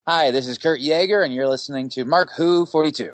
Hi, this is Kurt Yeager, and you're listening to Mark Who 42.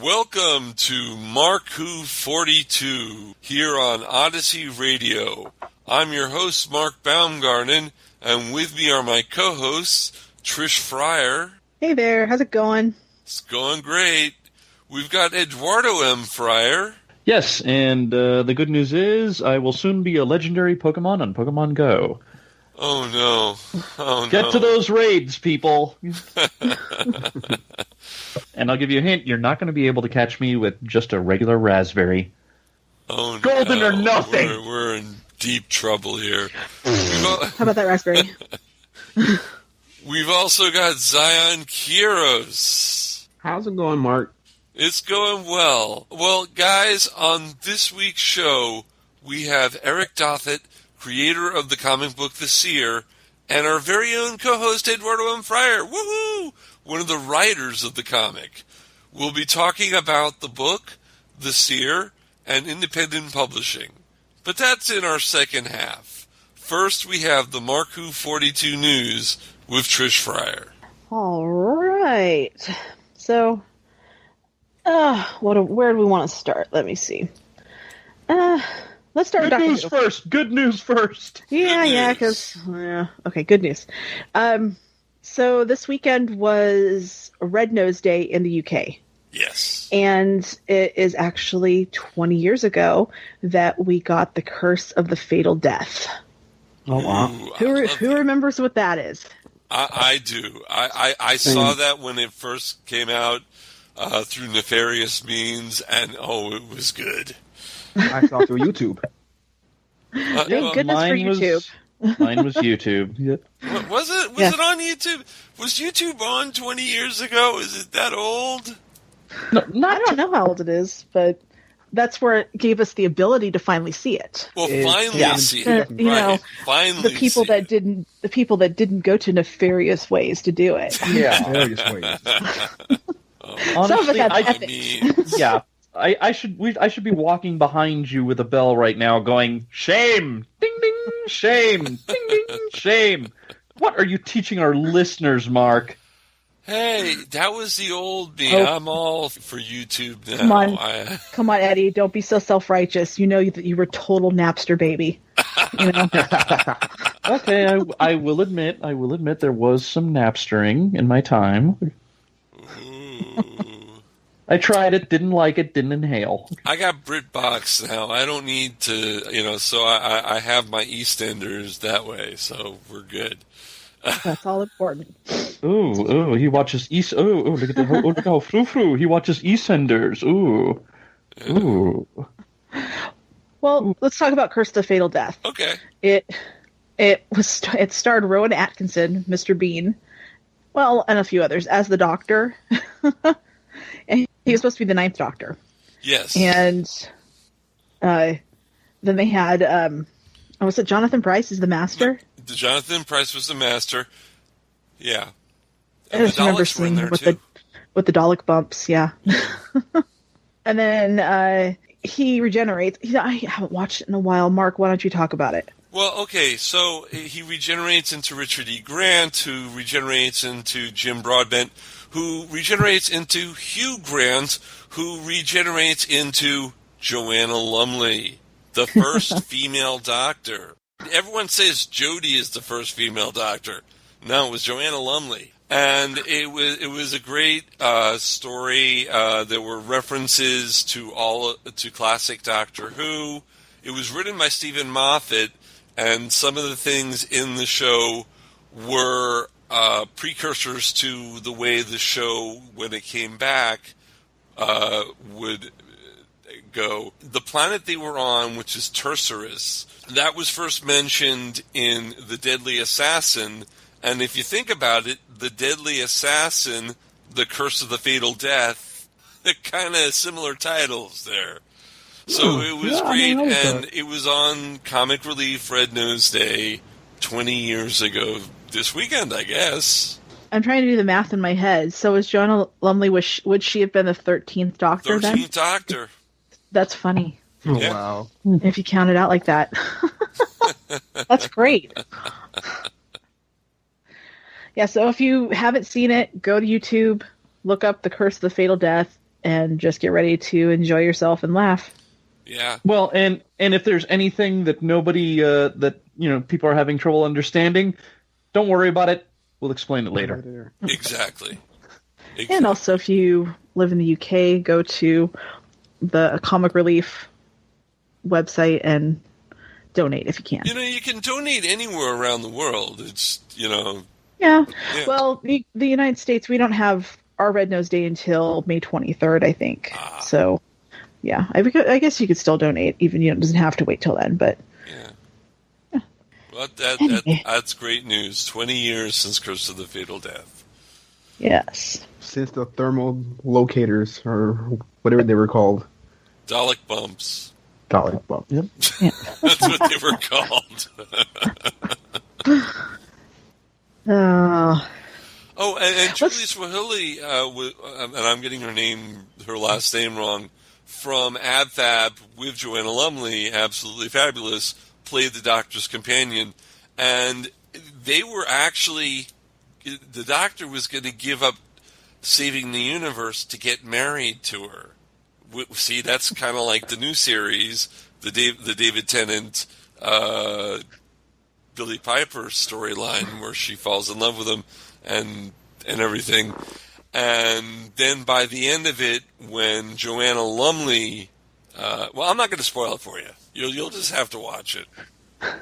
Welcome to Mark Who 42 here on Odyssey Radio. I'm your host, Mark Baumgarten, and with me are my co-hosts, Trish Fryer. Hey there, how's it going? It's going great. We've got Eduardo M. Fryer. Yes, and the good news is I will soon be a legendary Pokemon on Pokemon Go. Oh no. Oh no. Get to those raids, people. And I'll give you a hint, you're not going to be able to catch me with just a regular raspberry. Oh no. Golden or nothing! We're in deep trouble here. How about that raspberry? We've also got Zion Kiros. How's it going, Mark? It's going well. Well, guys, on this week's show, we have Eric Dothett, creator of the comic book The Seer, and our very own co-host, Eduardo M. Fryer. Woohoo! One of the writers of the comic. We'll be talking about the book, The Seer, and independent publishing. But that's in our second half. First, we have the Mark Who 42 news with Trish Fryer. All right. So, where do we want to start? Let me see. Let's start with Good Dr. news Doodle. first! Good news first! Yeah, because... okay, good news. So this weekend was Red Nose Day in the UK. Yes. And it is actually 20 years ago that we got the Curse of the Fatal Death. Oh, wow. Ooh, Who remembers what that is? I do. I saw that when it first came out through nefarious means, and it was good. I saw through YouTube. Thank goodness for YouTube. Mine was YouTube. Yep. Was it? Was it on YouTube? Was YouTube on 20 years ago? Is it that old? No, I don't know how old it is, but that's where it gave us the ability to finally see it. Well, finally see it. You know, finally the people see that it. didn't go to nefarious ways to do it. Yeah. Various ways. Some of it had I ethics. mean, Yeah. I should be walking behind you with a bell right now going, shame! Ding ding! Shame! Ding ding! Shame! What are you teaching our listeners, Mark? hey, that was the old me. Oh. I'm all for YouTube now. Come on, Eddie, don't be so self-righteous. You know that you were total Napster baby. You know? Okay, I will admit there was some Napstering in my time. I tried it, didn't like it, didn't inhale. I got BritBox now. I don't need to, so I have my EastEnders that way, so we're good. That's all important. Ooh, he watches East. Ooh, look at look how frou-frou. He watches EastEnders. Ooh. Well, let's talk about Curse of the Fatal Death. Okay. It starred Rowan Atkinson, Mr. Bean, well, and a few others as the Doctor. And he was supposed to be the Ninth Doctor. Yes. And then they had, was it Jonathan Pryce is the Master? Jonathan Pryce was the Master. Yeah. I just the remember Daleks were in seeing there with too. the Dalek bumps, yeah. And then he regenerates. I haven't watched it in a while. Mark, why don't you talk about it? Well, okay, so he regenerates into Richard E. Grant, who regenerates into Jim Broadbent, who regenerates into Hugh Grant, who regenerates into Joanna Lumley, the first female Doctor. Everyone says Jodie is the first female Doctor. No, it was Joanna Lumley. And it was a great story. There were references to classic Doctor Who. It was written by Stephen Moffat, and some of the things in the show were precursors to the way the show, when it came back, would go. The planet they were on, which is Terceris, that was first mentioned in The Deadly Assassin And if you think about it, the deadly assassin, the curse of the fatal death, kind of similar titles there. So it was great, and it was on Comic Relief Red Nose Day 20 years ago this weekend, I guess. I'm trying to do the math in my head. So is Joanna Lumley, would she have been the 13th Doctor then? 13th Doctor. That's funny. Oh, Yeah. wow. If you count it out like that. That's great. Yeah, so if you haven't seen it, go to YouTube, look up The Curse of the Fatal Death, and just get ready to enjoy yourself and laugh. Yeah. Well, and if there's anything that nobody people are having trouble understanding, don't worry about it. We'll explain it later. Exactly. And also, if you live in the UK, go to the Comic Relief website and donate if you can. You can donate anywhere around the world. It's, Yeah. Yeah. Well, the United States, we don't have our Red Nose Day until May 23rd, I think. So, yeah, I guess you could still donate, even it doesn't have to wait till then. But yeah. Well, that's great news. 20 years since Curse of the Fatal Death. yes, Since the thermal locators, or whatever they were called. Dalek bumps. Dalek bump. Yep. That's what they were called. Oh, and Julie Swahili, and I'm getting her last name wrong, from AbFab with Joanna Lumley, absolutely fabulous, played the Doctor's companion. And they were actually, the Doctor was going to give up saving the universe to get married to her. See, that's kind of like the new series, the David Tennant, Billy Piper storyline, where she falls in love with him and everything. And then by the end of it, when Joanna Lumley, I'm not going to spoil it for you. You'll just have to watch it.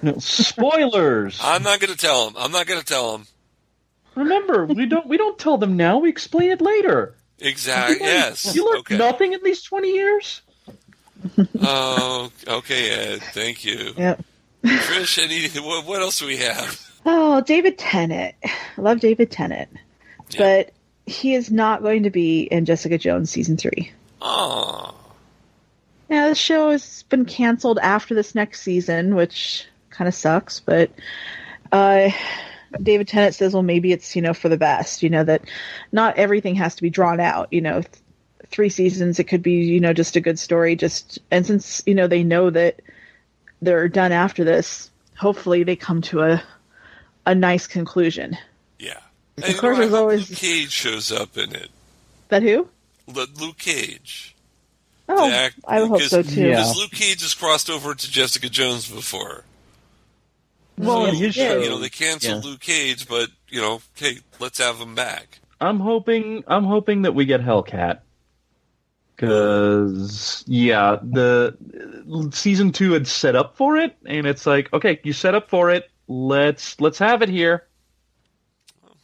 No, spoilers. I'm not going to tell them. Remember, we don't tell them now. We explain it later. Exactly. Yes. You learned Okay. nothing in these 20 years. Oh, okay, Ed. Thank you. Yep. Trish, what else do we have? Oh, David Tennant. I love David Tennant. Yeah. But he is not going to be in Jessica Jones Season 3. Oh. Yeah, the show has been canceled after this next season, which kind of sucks, but David Tennant says, well, maybe it's, for the best, that not everything has to be drawn out, 3 seasons, it could be, just a good story, and since, they know that they're done after this, hopefully they come to a nice conclusion. Yeah. Of course, there's always... Luke Cage shows up in it. That who? Luke Cage. Oh, I hope so, too. Yeah. Because Luke Cage has crossed over to Jessica Jones before. Well, So, in his show, they canceled Luke Cage, but, okay, let's have him back. I'm hoping that we get Hellcat. Because, the season 2 had set up for it, and it's like, okay, you set up for it, let's have it here.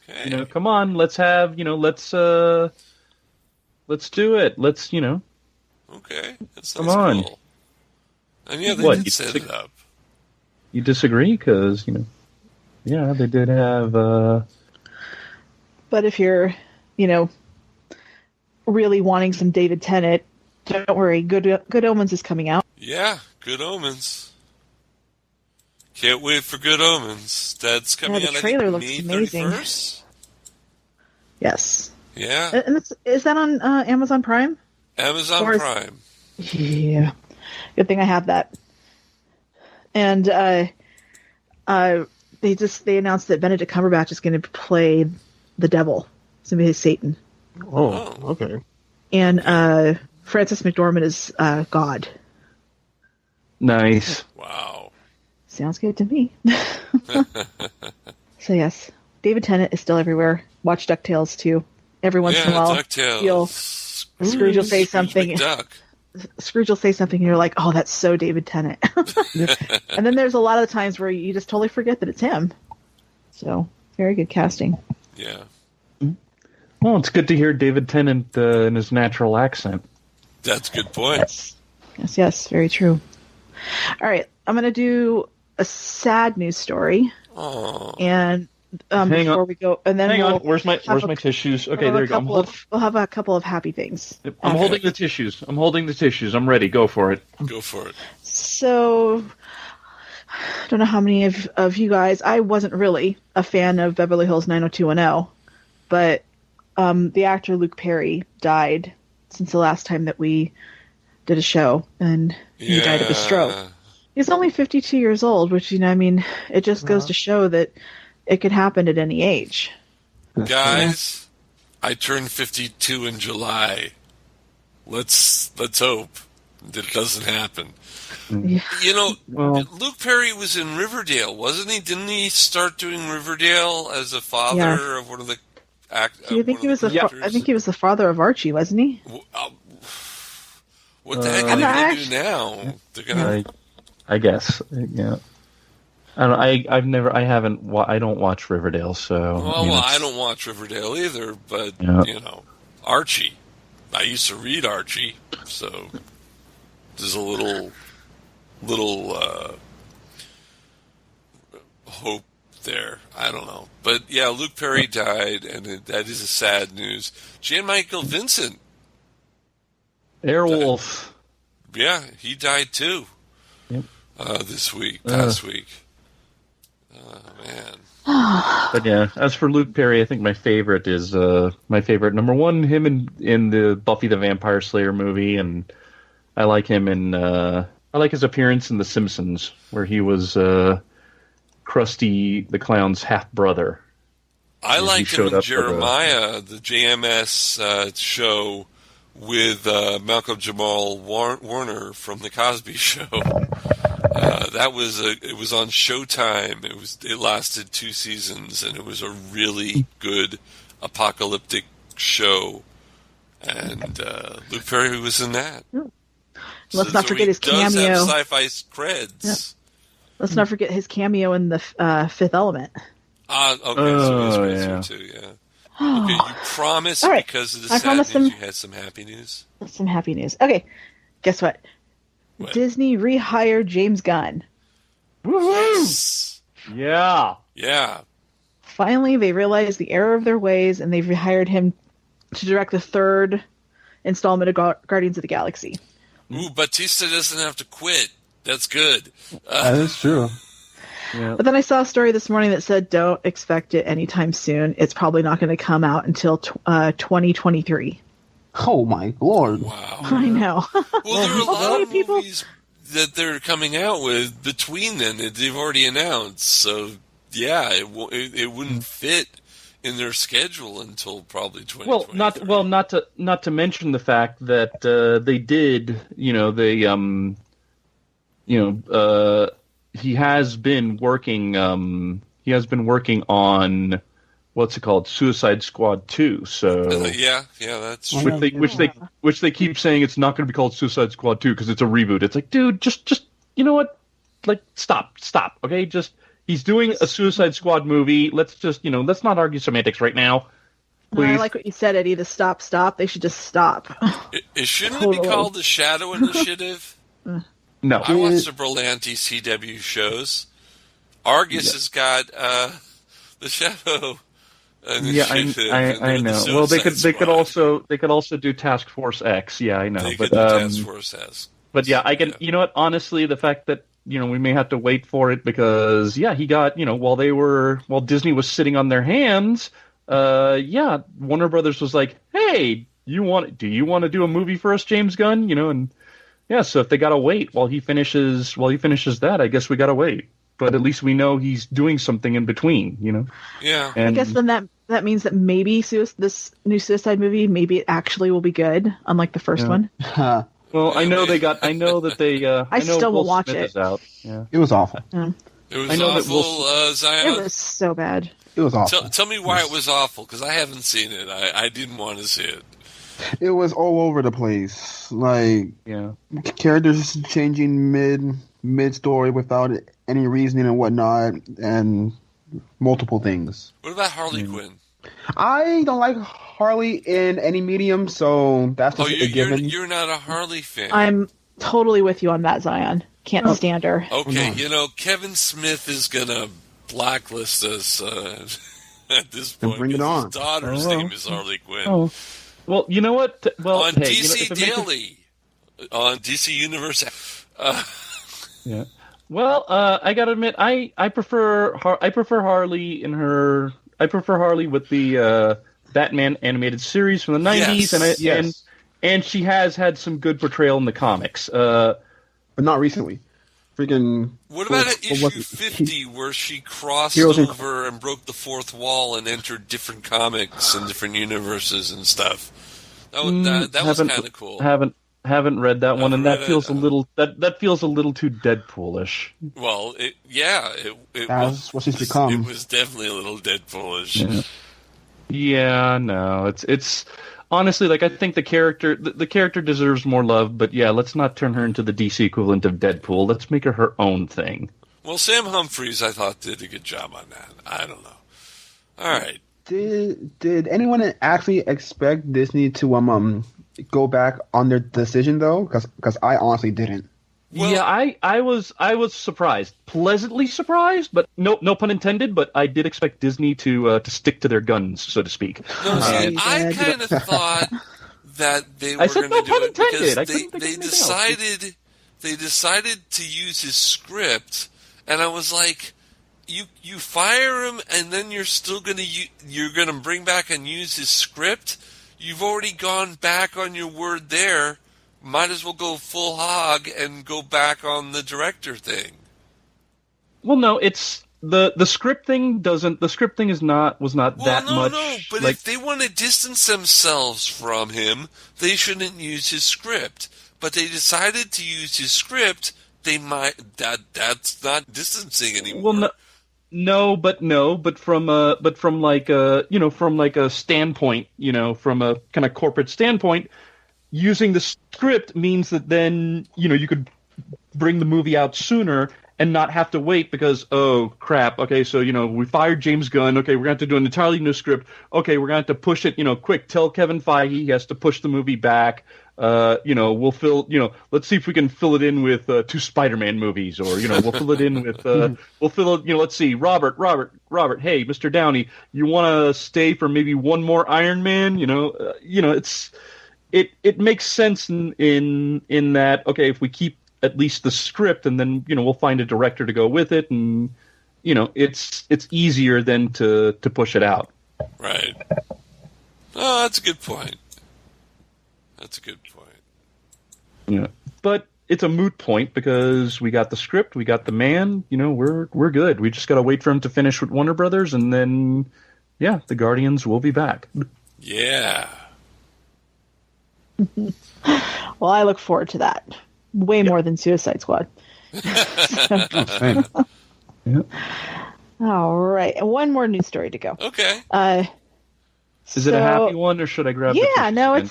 Okay. Come on, let's have, let's do it. Let's, Okay. That sounds Come on. cool. And they What, did you set it up. You disagree? Because, they did have, But if you're, really wanting some David Tennant, don't worry, Good Omens is coming out. Yeah, Good Omens. Can't wait for Good Omens. That's coming the out, trailer I looks think, May amazing. 31st? Yes. Yeah. And is that on Amazon Prime? Amazon Or is- Prime. Yeah. Good thing I have that. And they announced that Benedict Cumberbatch is going to play the devil. It's going to be his Satan. Oh, okay. And Frances McDormand is God. nice. Wow. Sounds good to me. So yes, David Tennant is still everywhere. Watch DuckTales too. Every once in a while, DuckTales. Scrooge will say Scrooge something. McDuck. Scrooge will say something, and you're like, "Oh, that's so David Tennant." And then there's a lot of times where you just totally forget that it's him. So very good casting. Yeah. Well, it's good to hear David Tennant in his natural accent. That's a good point. Yes, very true. All right, I'm going to do a sad news story. Oh. And Hang before on. we go, and then Hang we'll on. Where's my tissues? Okay, there you go. We'll have a couple of happy things. I'm holding the tissues. I'm ready. Go for it. Go for it. So, I don't know how many of you guys. I wasn't really a fan of Beverly Hills 90210, but the actor Luke Perry died since the last time that we did a show, and he died of a stroke. He's only 52 years old, which, it just goes to show that it could happen at any age. Guys, I turned 52 in July. Let's hope that it doesn't happen. Yeah. Luke Perry was in Riverdale, wasn't he? Didn't he start doing Riverdale as a father of one of the actors? I think he was the father of Archie, wasn't he? What the heck are they going to do now? They're going to... I guess, yeah. I don't watch Riverdale, so... I don't watch Riverdale either, but, Archie. I used to read Archie, so there's a little hope there. I don't know. But, yeah, Luke Perry died, and that is a sad news. Jan Michael Vincent. Airwolf. Yeah, he died too. Yep. Past week. Oh, man. But yeah, as for Luke Perry, I think my favorite is number one, him in the Buffy the Vampire Slayer movie, and I like him I like his appearance in The Simpsons, where he was Krusty the Clown's half brother. I like him in Jeremiah, the JMS show with Malcolm Jamal Warner from The Cosby Show. It was on Showtime. It lasted 2 seasons, and it was a really good apocalyptic show. And Luke Perry was in that. Let's not forget his cameo. He does have sci-fi creds. Yeah. Let's not forget his cameo in the Fifth Element. Okay, so he's there too, yeah. Okay, you promise because of the sad news you had some happy news? Some happy news. Okay, guess what? Disney rehired James Gunn. Yes. Yeah. Yeah. Finally, they realized the error of their ways, and they've rehired him to direct the 3rd installment of Guardians of the Galaxy. Ooh, Batista doesn't have to quit. That's good. That is true. Yeah. But then I saw a story this morning that said don't expect it anytime soon. It's probably not going to come out until 2023. Oh my lord! Wow. I know. Well, there are a lot of movies that they're coming out with between then that they've already announced. So yeah, it wouldn't fit in their schedule until probably 2023. Not to mention the fact that they did, he has been working on what's it called, Suicide Squad 2. So yeah, that's true. Which they keep saying it's not going to be called Suicide Squad 2 because it's a reboot. It's like, dude, just you know what? Like, stop, okay? Just he's doing a Suicide Squad movie. Let's just let's not argue semantics right now. Please. I like what you said, Eddie. The stop. They should just stop. It shouldn't it be called the Shadow Initiative? No, I watch the Berlanti CW shows. Argus has got the Shadow. Yeah, I know. Well, they could also do Task Force X. Yeah, I know. They could do Task Force X. But yeah, I can. Yeah. You know what? Honestly, the fact that we may have to wait for it because he got while Disney was sitting on their hands. Warner Brothers was like, hey, do you want to do a movie for us, James Gunn? And yeah, so if they gotta wait while he finishes that, I guess we gotta wait. But at least we know he's doing something in between, Yeah. And I guess then that means that maybe this new Suicide movie, maybe it actually will be good, unlike the first one. Well, I know that they. I still will watch Smith it. is out. Yeah. It was awful. Yeah. It was awful, Zion. It was so bad. It was awful. Tell me why it was awful, because I haven't seen it. I didn't want to see it. It was all over the place. Like, characters changing mid story without any reasoning and whatnot, and multiple things. What about Harley Quinn? I don't like Harley in any medium, so that's just a given. You're not a Harley fan. I'm totally with you on that, Zion. Can't stand her. Okay, Kevin Smith is gonna blacklist us at this point. Bring it on. His daughter's name is Harley Quinn. Oh. Well, you know what? Well, on hey, DC Daily, on DC Universe. Yeah. Well, I gotta admit, I prefer Harley in her. I prefer Harley with the Batman animated series from the '90s, and she has had some good portrayal in the comics. But not recently. Freaking. What about issue 50 where she crossed over and broke the fourth wall and entered different comics and different universes and stuff? That was kind of cool. Haven't read that one, and that feels a little too Deadpoolish. Well, it that's what she's become. It was definitely a little Deadpoolish. Yeah, no, it's honestly, like, I think the character deserves more love, but yeah, let's not turn her into the DC equivalent of Deadpool. Let's make her own thing. Well, Sam Humphries, I thought, did a good job on that. I don't know. All right. Did anyone actually expect Disney to go back on their decision though? Because I honestly didn't. Well, yeah, I was surprised, pleasantly surprised, but no pun intended. But I did expect Disney to stick to their guns, so to speak. No, see, I kind of thought that they were going to do it because they decided to use his script, and I was like, you fire him, and then you're still going to bring back and use his script. You've already gone back on your word there. Might as well go full hog and go back on the director thing. Well, no, it's the script thing doesn't. The script thing was not that much. No, but if they want to distance themselves from him, they shouldn't use his script. But they decided to use his script. They might that's not distancing anymore. Well, but from like a standpoint, from a kind of corporate standpoint. Using the script means that then, you could bring the movie out sooner and not have to wait because, oh, crap, okay, so, we fired James Gunn, okay, we're going to have to do an entirely new script, okay, we're going to have to push it, quick, tell Kevin Feige he has to push the movie back, we'll fill, let's see if we can fill it in with 2 Spider-Man movies, or, we'll fill it in with, let's see, Robert, hey, Mr. Downey, you want to stay for maybe one more Iron Man, it's... It makes sense in that, okay, if we keep at least the script and then, we'll find a director to go with it, and, it's easier than to push it out. Right. Oh, that's a good point. Yeah. But it's a moot point because we got the script, we got the man, we're good. We just got to wait for him to finish with Warner Brothers, and then, yeah, the Guardians will be back. Yeah. Well, I look forward to that way more than Suicide Squad. All right, and one more news story to go. Okay. Is it a happy one, or should I grab? Yeah, no, it's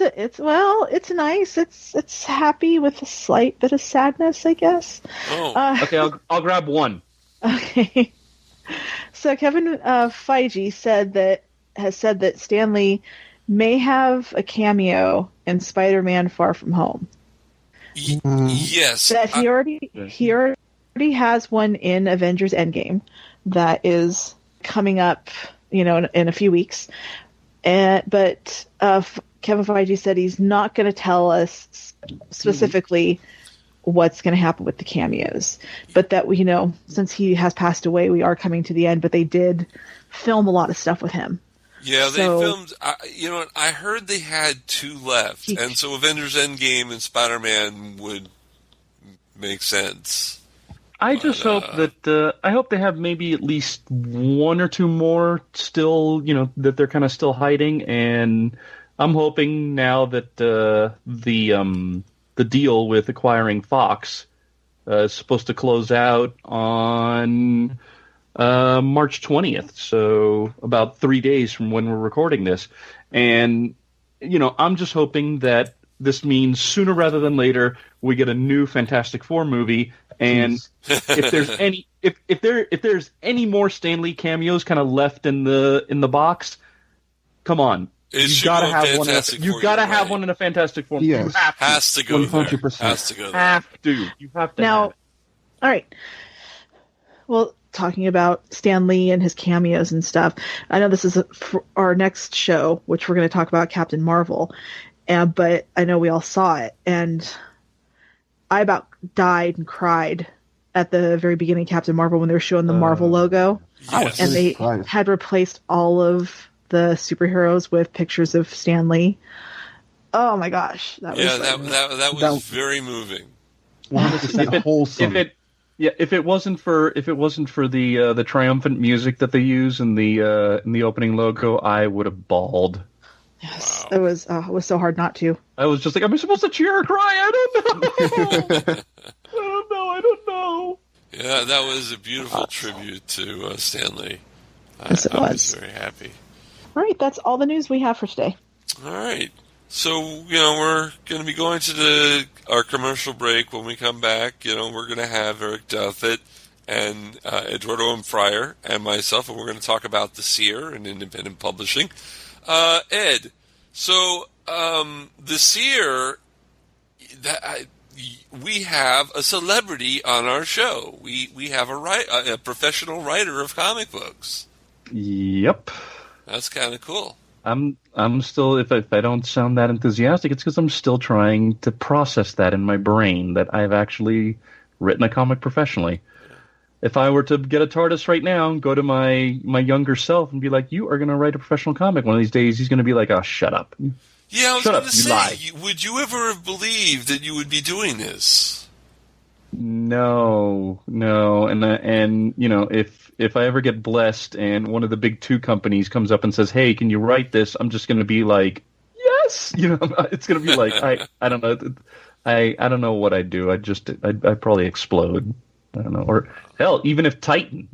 nice. It's happy with a slight bit of sadness, I guess. Oh. Okay, I'll grab one. Okay. So Kevin Feige has said that Stan Lee may have a cameo in Spider-Man: Far From Home. Yes, that he already has one in Avengers Endgame that is coming up, in a few weeks. But Kevin Feige said he's not going to tell us specifically what's going to happen with the cameos, but that since he has passed away, we are coming to the end. But they did film a lot of stuff with him. Yeah, they filmed. I heard they had 2 left, and so Avengers Endgame and Spider-Man would make sense. I just hope that I hope they have maybe at least 1 or 2 more still, that they're kind of still hiding, and I'm hoping now that the deal with acquiring Fox is supposed to close out on March 20th, so about 3 days from when we're recording this. And, I'm just hoping that this means sooner rather than later we get a new Fantastic Four movie. And if there's any more Stan Lee cameos kind of left in the box, come on. You've got to have one. You've got to have one in a Fantastic Four. Yes. You have to. Has to go 100%. Has to go there. Have to. You have to. Now, have it. all right. Well, talking about Stan Lee and his cameos and stuff. I know this is for our next show, which we're going to talk about Captain Marvel, but I know we all saw it, and I about died and cried at the very beginning of Captain Marvel when they were showing the Marvel logo, Yes. and they had replaced all of the superheroes with pictures of Stan Lee. Oh my gosh, that was very moving. 100% wholesome. If it wasn't for the triumphant music that they use in the opening logo, I would have bawled. Yes, wow. It was so hard not to. I was just like, am I supposed to cheer or cry? I don't know. I don't know. Yeah, that was a beautiful tribute to Stan Lee. Yes, it was. I was very happy. All right, that's all the news we have for today. All right. So, we're going to be going to our commercial break. When we come back, we're going to have Eric Duffett and Eduardo M. Fryer and myself, and we're going to talk about The Seer and independent publishing. Ed, so The Seer, we have a celebrity on our show. We have a professional writer of comic books. Yep. That's kind of cool. I'm still, if I don't sound that enthusiastic, it's because I'm still trying to process that in my brain, that I've actually written a comic professionally. If I were to get a TARDIS right now and go to my younger self and be like, you are going to write a professional comic one of these days, he's going to be like, oh, shut up. Yeah, I was going to say, would you ever have believed that you would be doing this? No, and if I ever get blessed and one of the big two companies comes up and says, "Hey, can you write this?" I'm just going to be like, "Yes," it's going to be like, I don't know, I don't know what I'd do. I'd probably explode. I don't know, or hell, even if Titan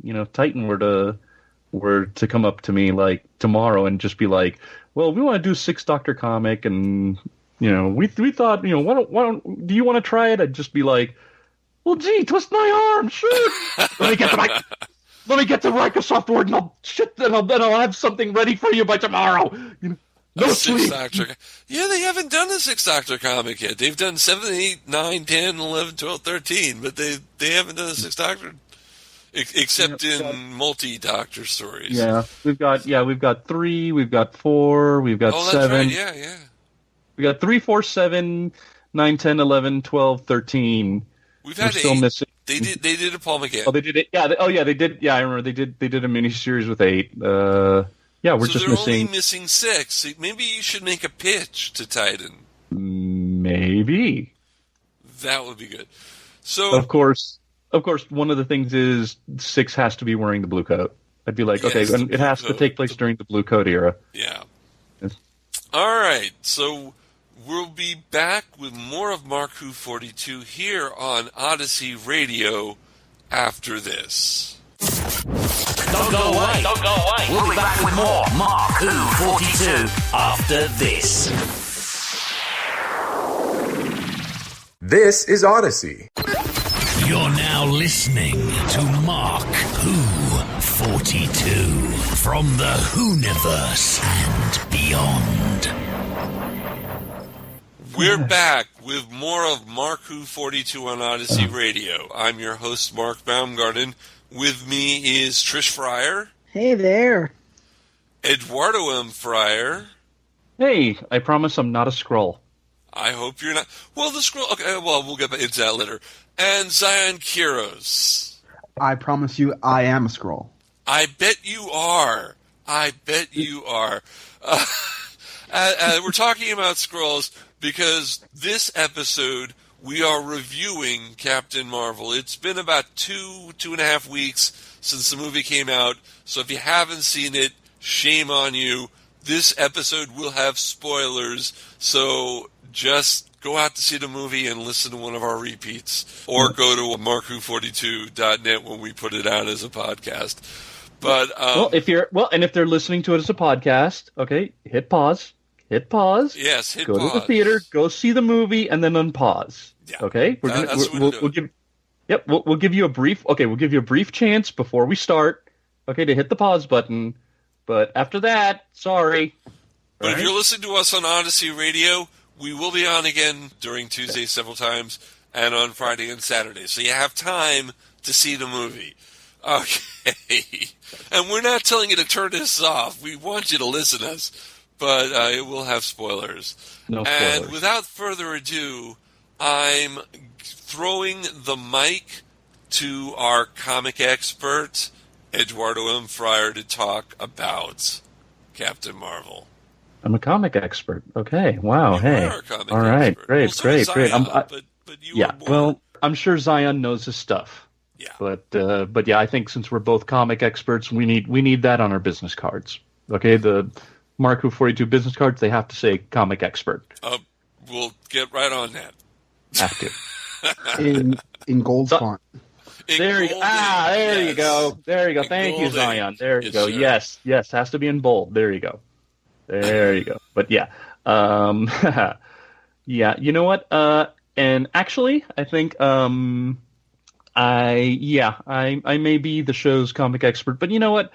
were to come up to me like tomorrow and just be like, "Well, we want to do 6 Doctor comic, and we thought, why don't do you want to try it?" I'd just be like, well, gee, twist my arm, sure. Let me get the Microsoft Word, and then I'll have something ready for you by tomorrow. No sleep. Yeah, they haven't done a 6 Doctor comic yet. They've done 7, 8, 9, 10, 11, 12, 13, but they haven't done a 6 Doctor, except in multi-Doctor stories. Yeah, we've got 3, we've got 4, we've got 7. That's right. Yeah. We got 3, 4, 7, 9, 10, 11, 12, 13. We've had 8. Still missing. They did a Paul McGann. Oh, they did it. Yeah. They did. Yeah, I remember they did a miniseries with 8. Yeah, we're just missing. Only missing 6. Maybe you should make a pitch to Titan. Maybe that would be good. So of course, one of the things is 6 has to be wearing the blue coat. I'd be like, okay, and it has to take place during the blue coat era. Yeah. Yes. All right, so we'll be back with more of Mark Who 42 here on Odyssey Radio after this. Don't go away. We'll be back with more Mark Who 42 after this. This is Odyssey. You're now listening to Mark Who 42 from the Whoniverse and beyond. We're back with more of Mark Who 42 on Odyssey Radio. I'm your host, Mark Baumgarten. With me is Trish Fryer. Hey there. Eduardo M. Fryer. Hey, I promise I'm not a Skrull. I hope you're not. Well, the Skrull. Okay, well, we'll get into that later. And Zion Kiros. I promise you, I am a Skrull. I bet you are. We're talking about Skrulls because this episode we are reviewing Captain Marvel. It's been about 2.5 weeks since the movie came out, so if you haven't seen it, shame on you. This episode will have spoilers, so just go out to see the movie and listen to one of our repeats, or go to markwho42.net when we put it out as a podcast. But if they're listening to it as a podcast, okay, hit pause. Yes, go to the theater, go see the movie, and then unpause. Yeah, okay, we'll give you a brief chance before we start. Okay, to hit the pause button, but after that, sorry. But if you're listening to us on Odyssey Radio, we will be on again during Tuesday several times, and on Friday and Saturday, so you have time to see the movie. Okay. And we're not telling you to turn this off. We want you to listen to us, but it will have spoilers. No spoilers. And without further ado, I'm throwing the mic to our comic expert, Eduardo M. Fryer, to talk about Captain Marvel. I'm a comic expert. Okay. Wow. You hey. are a comic All right. expert. Great. Well, so great. is Great. Zion, but you yeah. were born. Well, I'm sure Zion knows his stuff. Yeah. But yeah, I think since we're both comic experts, we need that on our business cards. Okay. The Mark Who 42 business cards, they have to say comic expert. We'll get right on that. Have to. in gold font. There you go. There you go. There you go. Thank you, Zion. There you go. Sir. Yes, has to be in bold. There you go. There you go. But yeah. Yeah, you know what? And actually, I think I may be the show's comic expert, but you know what?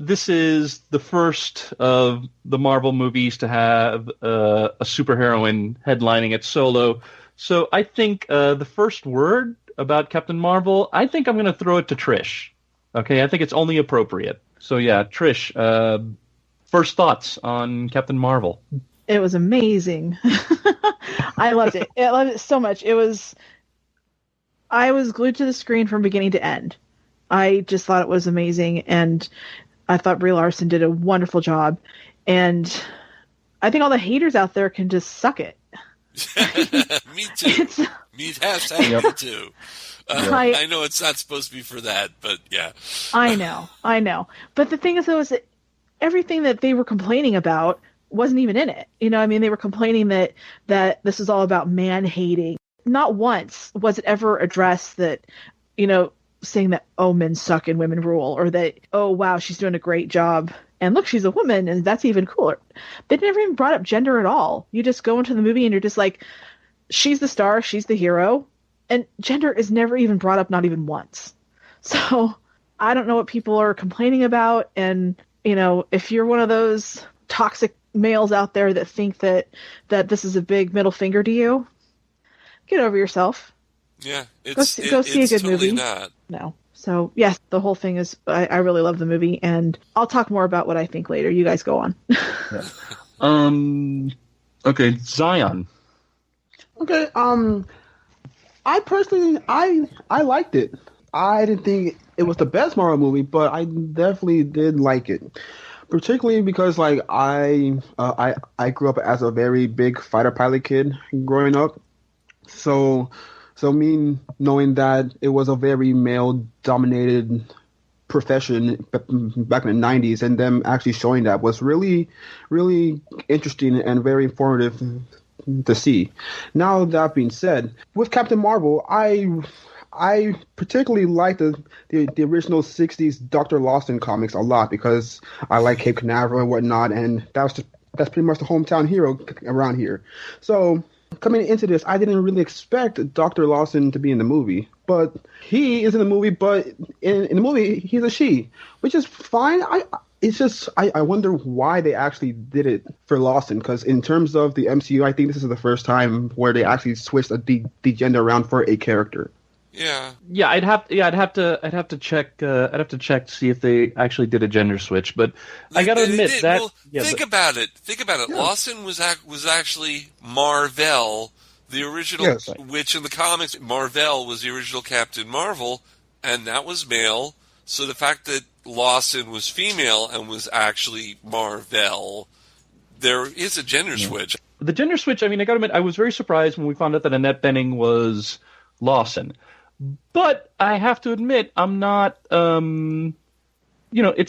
This is the first of the Marvel movies to have a superheroine headlining it solo. So I think the first word about Captain Marvel, I think I'm going to throw it to Trish. Okay, I think it's only appropriate. So yeah, Trish, first thoughts on Captain Marvel. It was amazing. I loved it. I loved it so much. I was glued to the screen from beginning to end. I just thought it was amazing, and I thought Brie Larson did a wonderful job. And I think all the haters out there can just suck it. Me too. Me too. I know it's not supposed to be for that, but yeah. I know. But the thing is, though, is that everything that they were complaining about wasn't even in it. You know, I mean, they were complaining that this is all about man-hating. Not once was it ever addressed that, you know, saying that, oh, men suck and women rule, or that, oh, wow, she's doing a great job. And look, she's a woman, and that's even cooler. They never even brought up gender at all. You just go into the movie and you're just like, she's the star, she's the hero. And gender is never even brought up, not even once. So I don't know what people are complaining about. And, you know, if you're one of those toxic males out there that think that this is a big middle finger to you, get over yourself. Yeah, go see a good totally movie. Not. No. So, yes, the whole thing is, I really love the movie, and I'll talk more about what I think later. You guys go on. Yeah. Okay, Zion. Okay, I personally, I liked it. I didn't think it was the best Marvel movie, but I definitely did like it. Particularly because, like, I grew up as a very big fighter pilot kid growing up. So me knowing that it was a very male-dominated profession back in the 90s, and them actually showing that was really, really interesting and very informative to see. Now, that being said, with Captain Marvel, I particularly like the original 60s Dr. Lawson comics a lot because I like Cape Canaveral and whatnot, and that's pretty much the hometown hero around here. So coming into this, I didn't really expect Dr. Lawson to be in the movie, but he is in the movie, but in the movie, he's a she, which is fine. I wonder why they actually did it for Lawson, because in terms of the MCU, I think this is the first time where they actually switched the gender around for a character. Yeah. I'd have to check to see if they actually did a gender switch, but I got to admit that. Well, think about it. Yeah. Lawson was actually Marvel, the original, yes. Which in the comics, Marvel was the original Captain Marvel, and that was male. So the fact that Lawson was female and was actually Marvel, there is a gender switch. The gender switch. I mean, I got to admit, I was very surprised when we found out that Annette Bening was Lawson. But I have to admit, I'm not. It's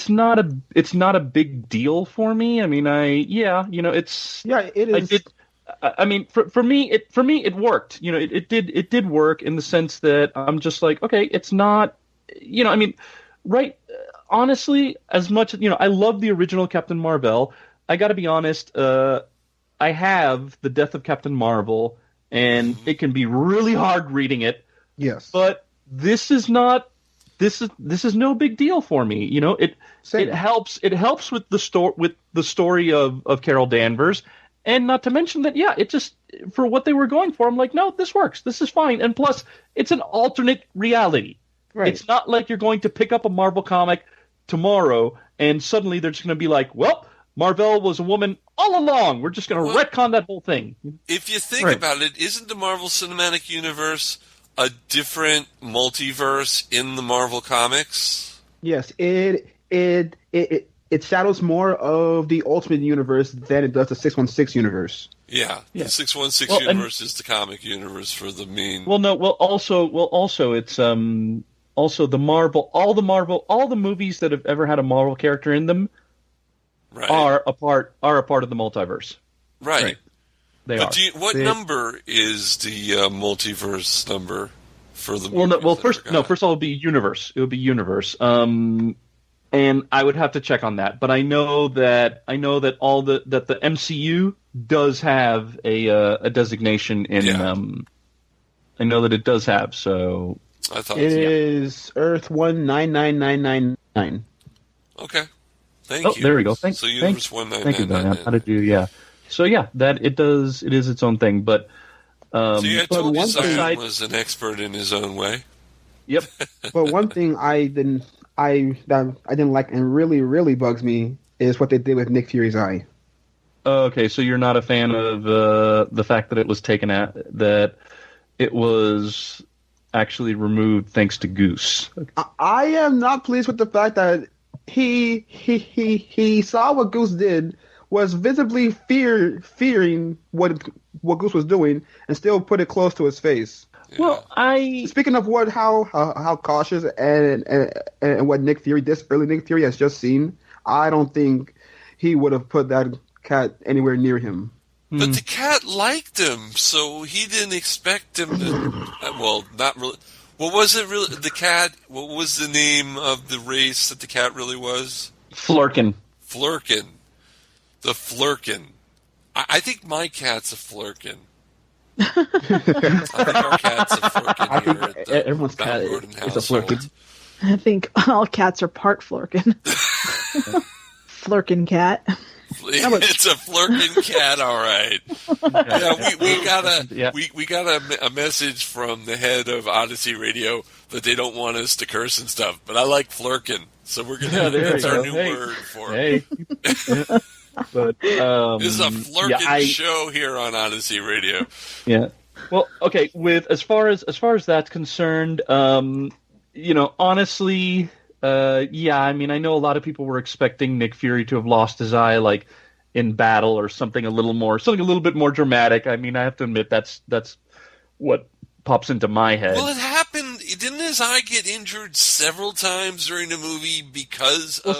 not a big deal for me. I mean, it's. Yeah, it is. I mean, for me, it worked. You know, it did work in the sense that I'm just like, okay, it's not. You know, I mean, right? Honestly, as much as I love the original Captain Marvel. I got to be honest. I have the Death of Captain Marvel, and it can be really hard reading it. Yes, but this is no big deal for me. You know, it helps with the story of Carol Danvers, and not to mention that it just for what they were going for. I'm like, no, this works. This is fine, and plus it's an alternate reality. It's not like you're going to pick up a Marvel comic tomorrow and suddenly they're just going to be like, well, Marvel was a woman all along. We're just going to retcon that whole thing. If you think about it, isn't the Marvel Cinematic Universe a different multiverse in the Marvel comics? Yes, it shadows more of the Ultimate Universe than it does the 616 universe. Yeah. The 616 universe is the comic universe for the main. Also, it's also the Marvel, all the movies that have ever had a Marvel character in them are a part of the multiverse. Right. They are. What number is the multiverse number for the? First of all, it would be universe. It would be universe. And I would have to check on that, but I know that the MCU does have a designation in. I know that it does have. So I thought it is Earth 199999. Okay. Thank you. There we go. So Universe 1999. How to do? So that it does. It is its own thing, but. So Toby Simon was an expert in his own way. Yep. But one thing I didn't like and really, really bugs me is what they did with Nick Fury's eye. Okay, so you're not a fan of the fact that it was that it was actually removed thanks to Goose. I am not pleased with the fact that he saw what Goose did, was visibly fearing what Goose was doing, and still put it close to his face. Well, speaking of how cautious and what Nick Fury, this early Nick Fury has just seen, I don't think he would have put that cat anywhere near him. But the cat liked him, so he didn't expect him to. Well, not really. What was it really? The cat. What was the name of the race that the cat really was? Flerken. Flerken. The flerken. I think my cat's a flerken. I think our cat's a flerken here at the everyone's cat is a flerken. I think all cats are part flerken. Flerken cat. It's a flerken cat, all right. Yeah, we got a message from the head of Odyssey Radio that they don't want us to curse and stuff, but I like flerken, so we're gonna. That's our new word for it. But this is a flerken show here on Odyssey Radio. Yeah. Well, okay. As far as that's concerned, honestly, I mean, I know a lot of people were expecting Nick Fury to have lost his eye, like in battle or something a little bit more dramatic. I mean, I have to admit that's what pops into my head. Well, it happened. Didn't his eye get injured several times during the movie because of?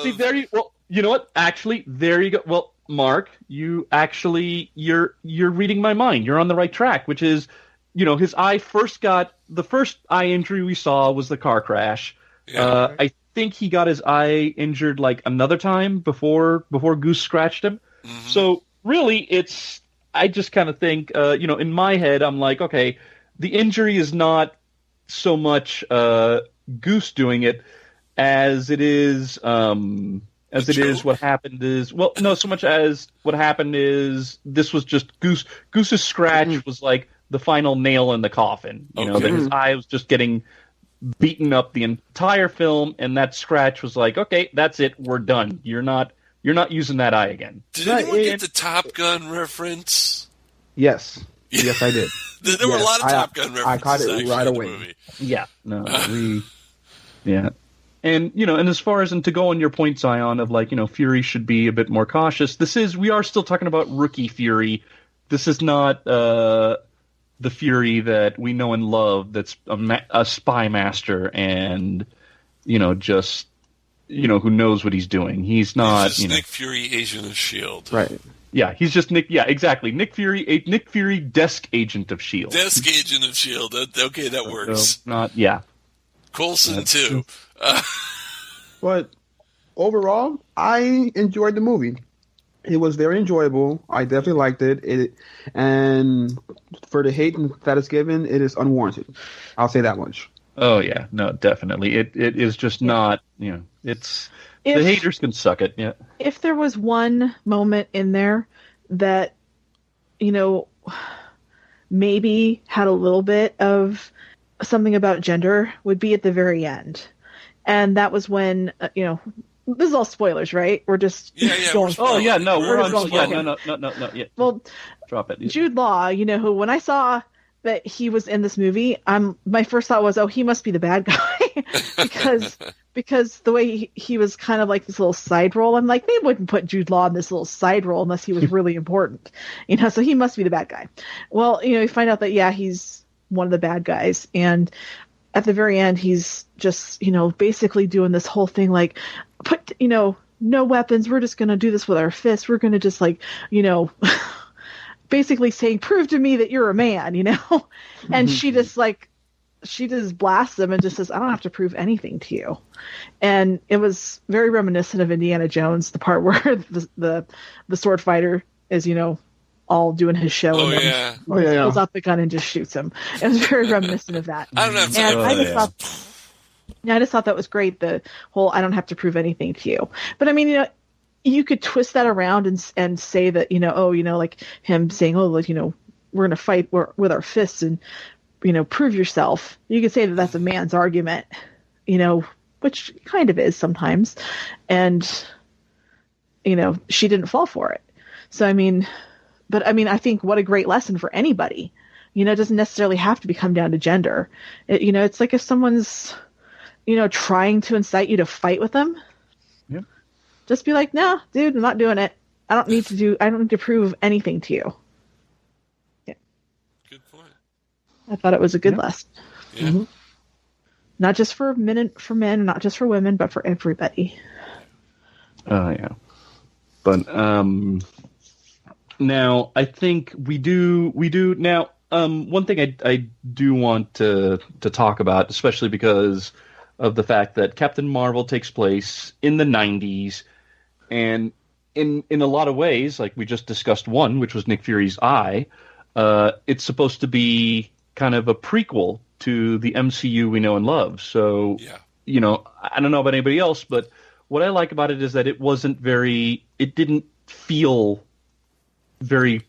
You know what? Actually, there you go. Well, Mark, you're reading my mind. You're on the right track, which is, his eye the first eye injury we saw was the car crash. Yeah. I think he got his eye injured like another time before Goose scratched him. Mm-hmm. So really, I just kind of think, in my head, I'm like, okay, the injury is not so much Goose doing it as it is. What happened is, well, no, so much as what happened is this was just Goose's scratch was like the final nail in the coffin. That his eye was just getting beaten up the entire film, and that scratch was like, okay, that's it, we're done. You're not using that eye again. Did anyone get the Top Gun reference? Yes. Yes, I did. There were a lot of Top Gun references. I caught it right away. Yeah. No, yeah. And, and as far as, and to go on your point, Zion, of like, Fury should be a bit more cautious, we are still talking about rookie Fury. This is not the Fury that we know and love that's a spy master and, just, who knows what he's doing. He's not, he's just Nick Fury, agent of S.H.I.E.L.D. Right. Yeah, he's just Nick, yeah, exactly. Nick Fury, desk agent of S.H.I.E.L.D. Desk agent of S.H.I.E.L.D. Okay, that works. Coulson, too. But overall, I enjoyed the movie. It was very enjoyable. I definitely liked it. And for the hate that it's given, it is unwarranted. I'll say that much. Oh yeah, no, definitely. It is just not. It's the haters can suck it. Yeah. If there was one moment in there that, maybe had a little bit of something about gender would be at the very end. And that was when, this is all spoilers, right? We're just going. Oh yeah, no, we're on. going, Yeah, okay. no. Yeah. Well, drop it. Jude Law, who when I saw that he was in this movie, my first thought was, oh, he must be the bad guy because the way he was kind of like this little side role. I'm like, they wouldn't put Jude Law in this little side role unless he was really important, so he must be the bad guy. Well, you find out that, he's one of the bad guys. And at the very end, he's just, basically doing this whole thing, like, put, no weapons. We're just going to do this with our fists. We're going to just basically saying, prove to me that you're a man, and she just blasts him and just says, I don't have to prove anything to you. And it was very reminiscent of Indiana Jones, the part where the sword fighter is, all doing his show. Pulls out the gun and just shoots him. It was very reminiscent of that. I don't have time. I just thought that was great. The whole, I don't have to prove anything to you. But I mean, you could twist that around and say that, like him saying, oh, like, we're going to fight with our fists and, prove yourself. You could say that that's a man's argument, which kind of is sometimes. And, she didn't fall for it. So, I think what a great lesson for anybody. It doesn't necessarily have to come down to gender. It's like if someone's, trying to incite you to fight with them. Yeah. Just be like, no, dude, I'm not doing it. I don't need to prove anything to you. Yeah. Good point. I thought it was a good lesson. Yeah. Mm-hmm. Not just for men, not just for women, but for everybody. Oh, yeah. But, now, I think we do now. One thing I do want to talk about, especially because of the fact that Captain Marvel takes place in the 90s, and in a lot of ways, like we just discussed one, which was Nick Fury's Eye, it's supposed to be kind of a prequel to the MCU we know and love. So, I don't know about anybody else, but what I like about it is that it didn't feel very,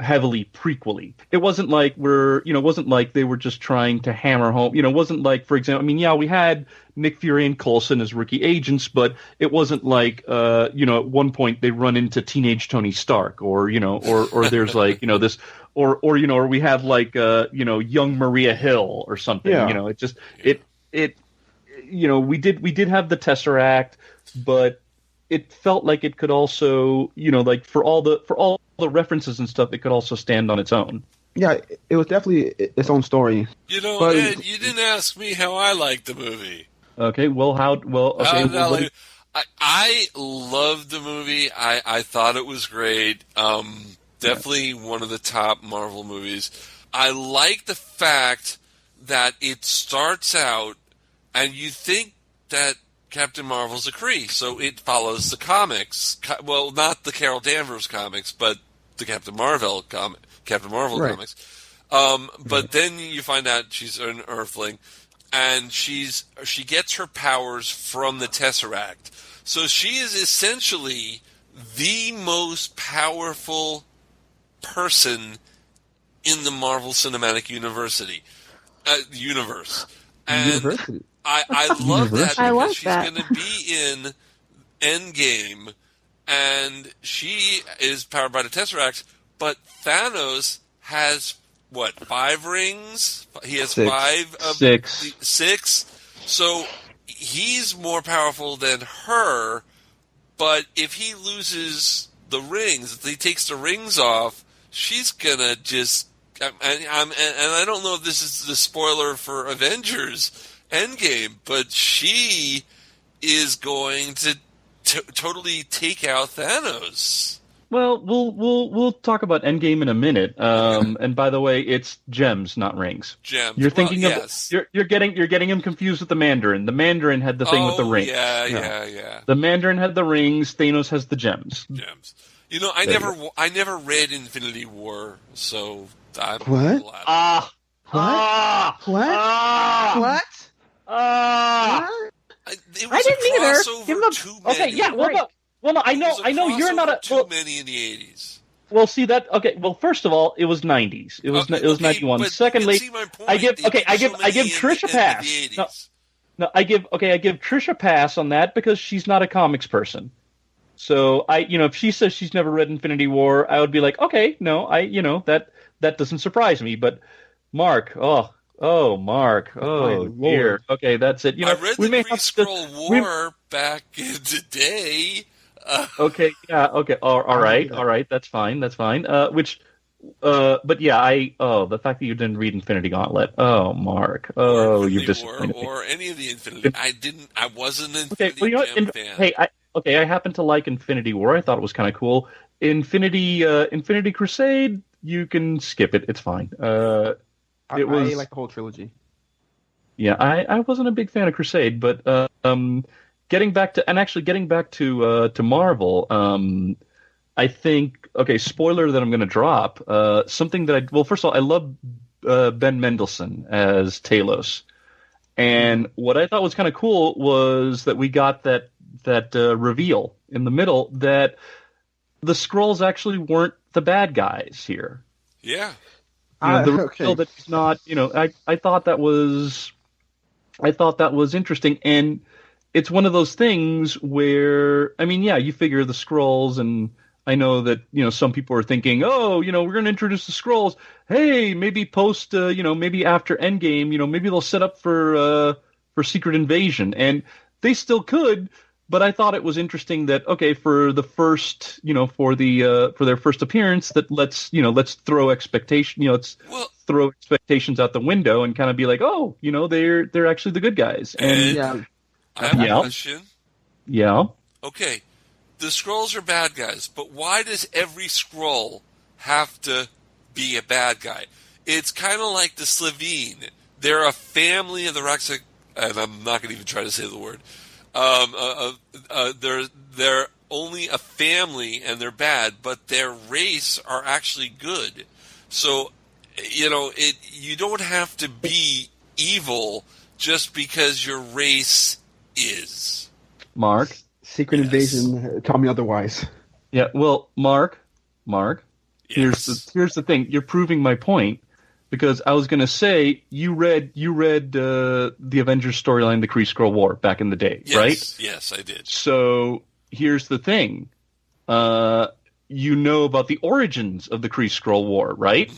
heavily prequely. It wasn't like it wasn't like they were just trying to hammer home, it wasn't like, for example, we had Nick Fury and Coulson as rookie agents, but it wasn't like, at one point they run into teenage Tony Stark or there's like, this, or we have like, young Maria Hill or something, it just, we did have the Tesseract, but it felt like it could also, like for all the references and stuff, it could also stand on its own. Yeah, it was definitely its own story. Ed, you didn't ask me how I liked the movie. Okay, I loved the movie. I thought it was great. Definitely one of the top Marvel movies. I like the fact that it starts out, and you think that Captain Marvel's a Kree, so it follows the comics. Well, not the Carol Danvers comics, but the Captain Marvel comics. But then you find out she's an Earthling, and she gets her powers from the Tesseract. So she is essentially the most powerful person in the Marvel Cinematic universe. And I love that because she's going to be in Endgame, and she is powered by the Tesseract, but Thanos has, 5 rings? He has 5? 6. 6? So he's more powerful than her, but if he loses the rings, if he takes the rings off, she's going to just... and I don't know if this is the spoiler for Avengers Endgame, but she is going to totally take out Thanos. Well, we'll talk about Endgame in a minute. And by the way, it's gems, not rings. Gems. You're thinking yes. You're getting him confused with the Mandarin. The Mandarin had the thing with the rings. Yeah. The Mandarin had the rings. Thanos has the gems. Gems. I never read Infinity War, so I'm What? What? It was I didn't either. Give him okay, yeah, Well, no, I know you're not a. too many in the 80s. Well, see that. Okay. Well, first of all, it was 90s. It was 91. Secondly, I give Trish a pass. No, I give Trish a pass on that because she's not a comics person. So if she says she's never read Infinity War, I would be like, okay, no, that doesn't surprise me. But Mark, Mark, dear. Okay, that's it. I read the Skrull War back in the day. Okay, yeah, okay, all right, that's fine. But yeah, the fact that you didn't read Infinity Gauntlet, Mark, you've disappointed me. Or any of the Infinity. I wasn't an Infinity Gem fan. Hey, I happen to like Infinity War. I thought it was kind of cool. Infinity Crusade, you can skip it. It's fine. I like the whole trilogy. Yeah, I wasn't a big fan of Crusade, but getting back to Marvel, I think, spoiler that I'm going to drop, something that first of all, I love Ben Mendelsohn as Talos. And what I thought was kind of cool was that we got that reveal in the middle that the Skrulls actually weren't the bad guys here. Yeah. The reveal that it's not, I thought that was interesting. And it's one of those things where, you figure the Skrulls, and I know that, some people are thinking, we're going to introduce the Skrulls. Hey, maybe post, maybe after Endgame, maybe they'll set up for Secret Invasion. And they still could, but I thought it was interesting that, for the first, for their first appearance, that let's throw expectations out the window and kind of be like, they're actually the good guys. And I have a question. Yeah. Okay, the Skrulls are bad guys, but why does every Skrull have to be a bad guy? It's kind of like the Slitheen. They're a family of the Raxic, and I'm not going to even try to say the word. They're only a family, and they're bad, but their race are actually good. So, you don't have to be evil just because your race is. Mark? Secret Invasion taught me otherwise. Yeah, well, Mark, yes. here's the thing. You're proving my point, because I was going to say you read the Avengers storyline, the Kree Skrull War, back in the day, right? Yes, I did. So here's the thing. You know about the origins of the Kree Skrull War, right?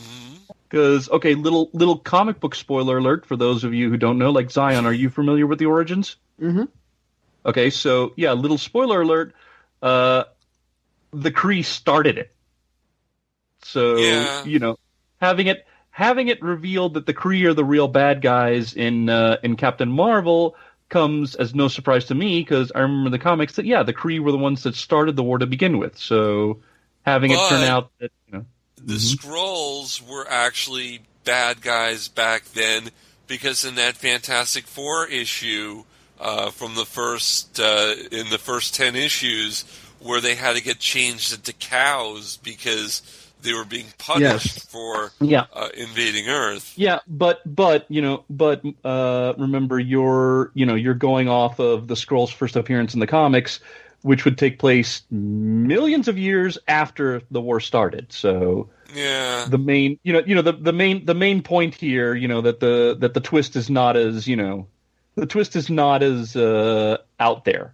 Because, little comic book spoiler alert for those of you who don't know, like Zion, are you familiar with the origins? Mm-hmm. Okay, so, yeah, little spoiler alert, the Kree started it. So, having it revealed that the Kree are the real bad guys in Captain Marvel comes as no surprise to me, because I remember in the comics that, the Kree were the ones that started the war to begin with. So having it turn out that, the Skrulls were actually bad guys back then, because in that Fantastic Four issue from the first in the first 10 issues, where they had to get changed into cows because they were being punished for invading Earth. Yeah, but remember, you're going off of the Skrulls' first appearance in the comics, which would take place millions of years after the war started. So the main the main point here, that the twist is not as out there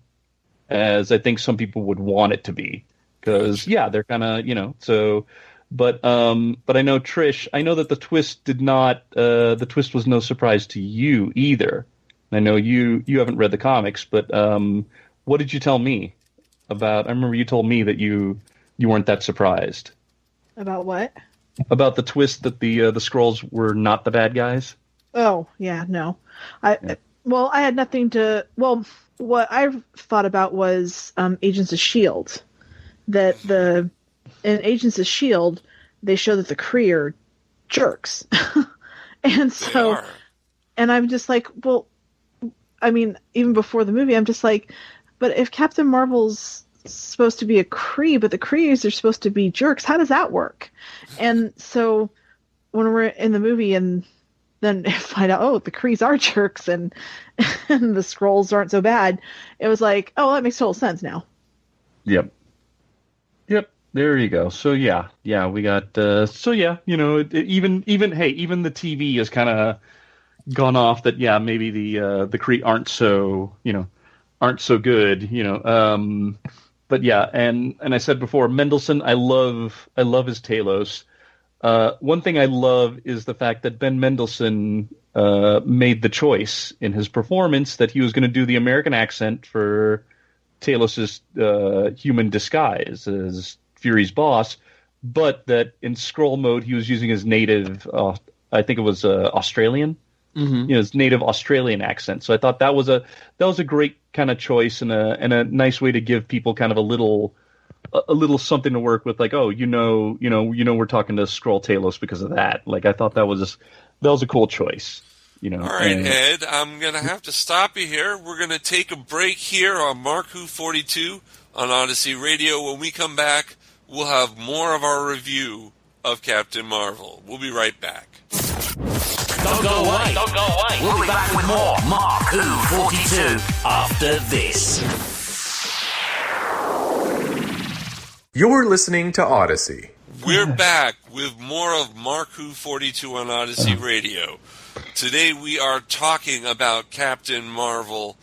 as I think some people would want it to be, because they're kind of so. But I know, Trish, I know that the twist was no surprise to you either. I know you haven't read the comics, but what did you tell me about? I remember you told me that you weren't that surprised. About what? About the twist that the Skrulls were not the bad guys. Oh yeah, no. I had nothing to. Well, what I thought about was Agents of S.H.I.E.L.D. In Agents of S.H.I.E.L.D., they show that the Kree are jerks. And so, and I'm just like, well, I mean, even before the movie, I'm just like, but if Captain Marvel's supposed to be a Kree, but the Krees are supposed to be jerks, how does that work? And so when we're in the movie and then find out, the Krees are jerks and the Skrulls aren't so bad, it was like, oh, that makes total sense now. Yep. There you go. So yeah, we got. Even the TV has kind of gone off that. Yeah, maybe the Kree aren't so good. But yeah, and I said before, Mendelsohn, I love his Talos. One thing I love is the fact that Ben Mendelsohn made the choice in his performance that he was going to do the American accent for Talos's human disguise as Fury's boss, but that in Skrull mode he was using his native, I think it was Australian, his native Australian accent. So I thought that was a great kind of choice and a nice way to give people kind of a little something to work with, like, oh, we're talking to Skrull Talos because of that. Like, I thought that was a cool choice. All right, Ed, I'm going to have to stop you here. We're going to take a break here on Mark Who 42 on Odyssey Radio. When we come back, we'll have more of our review of Captain Marvel. We'll be right back. Don't go away. We'll be back with more Mark Who 42 after this. You're listening to Odyssey. We're back with more of Mark Who 42 on Odyssey Radio. Today we are talking about Captain Marvel,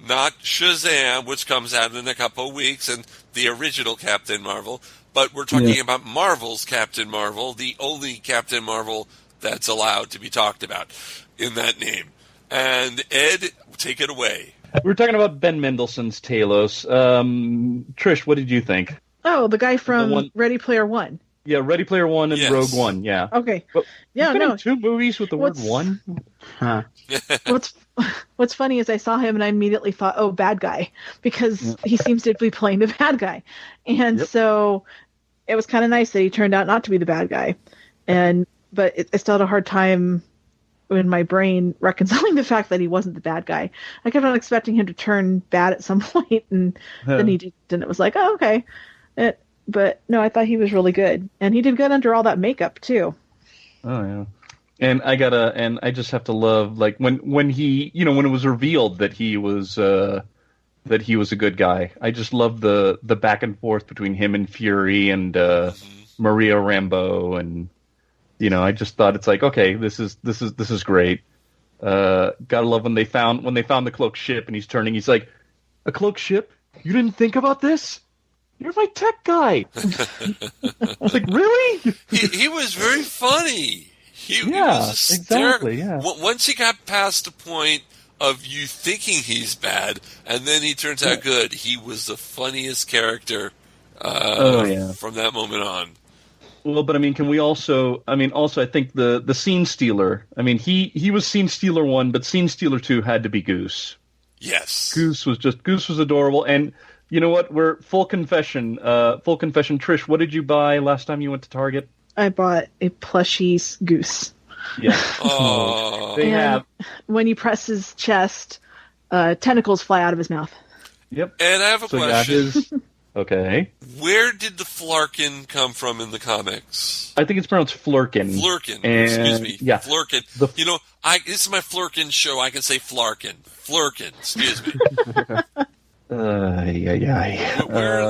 not Shazam, which comes out in a couple of weeks, and the original Captain Marvel, but we're talking about Marvel's Captain Marvel, the only Captain Marvel that's allowed to be talked about in that name. And Ed, take it away. We're talking about Ben Mendelsohn's Talos. Trish, what did you think? Oh, the guy from Ready Player One. Yeah, Ready Player One and Yes. Rogue One, yeah. Okay. But Yeah, he's been no. in 2 movies with the word one? Huh. What's funny is I saw him and I immediately thought, oh, bad guy, because he seems to be playing the bad guy. And so it was kind of nice that he turned out not to be the bad guy. But I still had a hard time in my brain reconciling the fact that he wasn't the bad guy. I kept on expecting him to turn bad at some point, and then he didn't. And it was like, oh, okay. But no, I thought he was really good, and he did good under all that makeup too. Oh yeah, and I just have to love, like, when he, when it was revealed that he was a good guy. I just love the back and forth between him and Fury and Maria Rambeau, and I just thought, it's like, okay, this is great. Gotta love when they found the cloak ship and he's like, a cloak ship? You didn't think about this? You're my tech guy. I was like, really? He was very funny. He was hysterical. Exactly, yeah. Once he got past the point of you thinking he's bad, and then he turns out good, he was the funniest character from that moment on. Well, but I mean, I think the Scene Stealer, he was Scene Stealer 1, but Scene Stealer 2 had to be Goose. Yes. Goose was adorable, and you know what? We're full confession. Trish, what did you buy last time you went to Target? I bought a plushie Goose. Yeah. Oh. They have. When you press his chest, tentacles fly out of his mouth. Yep. And I have a question. Okay. Where did the flerken come from in the comics? I think it's pronounced flerken. Excuse me. Yeah. Flerken. This is my flerken show. I can say flarken. Flerken. Excuse me. Where in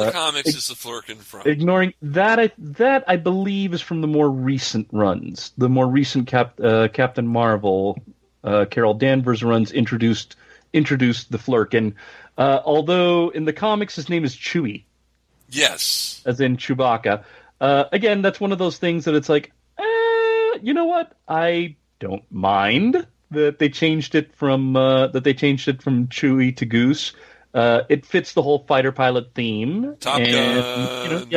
the comics is the flerken from? Ignoring that, I believe is from the more recent runs. The more recent Captain Marvel, Carol Danvers runs introduced the flerken. Although in the comics his name is Chewie. Yes. As in Chewbacca. Again, that's one of those things that it's like, you know what? I don't mind that they changed it from Chewie to Goose. It fits the whole fighter pilot theme. Top Gun.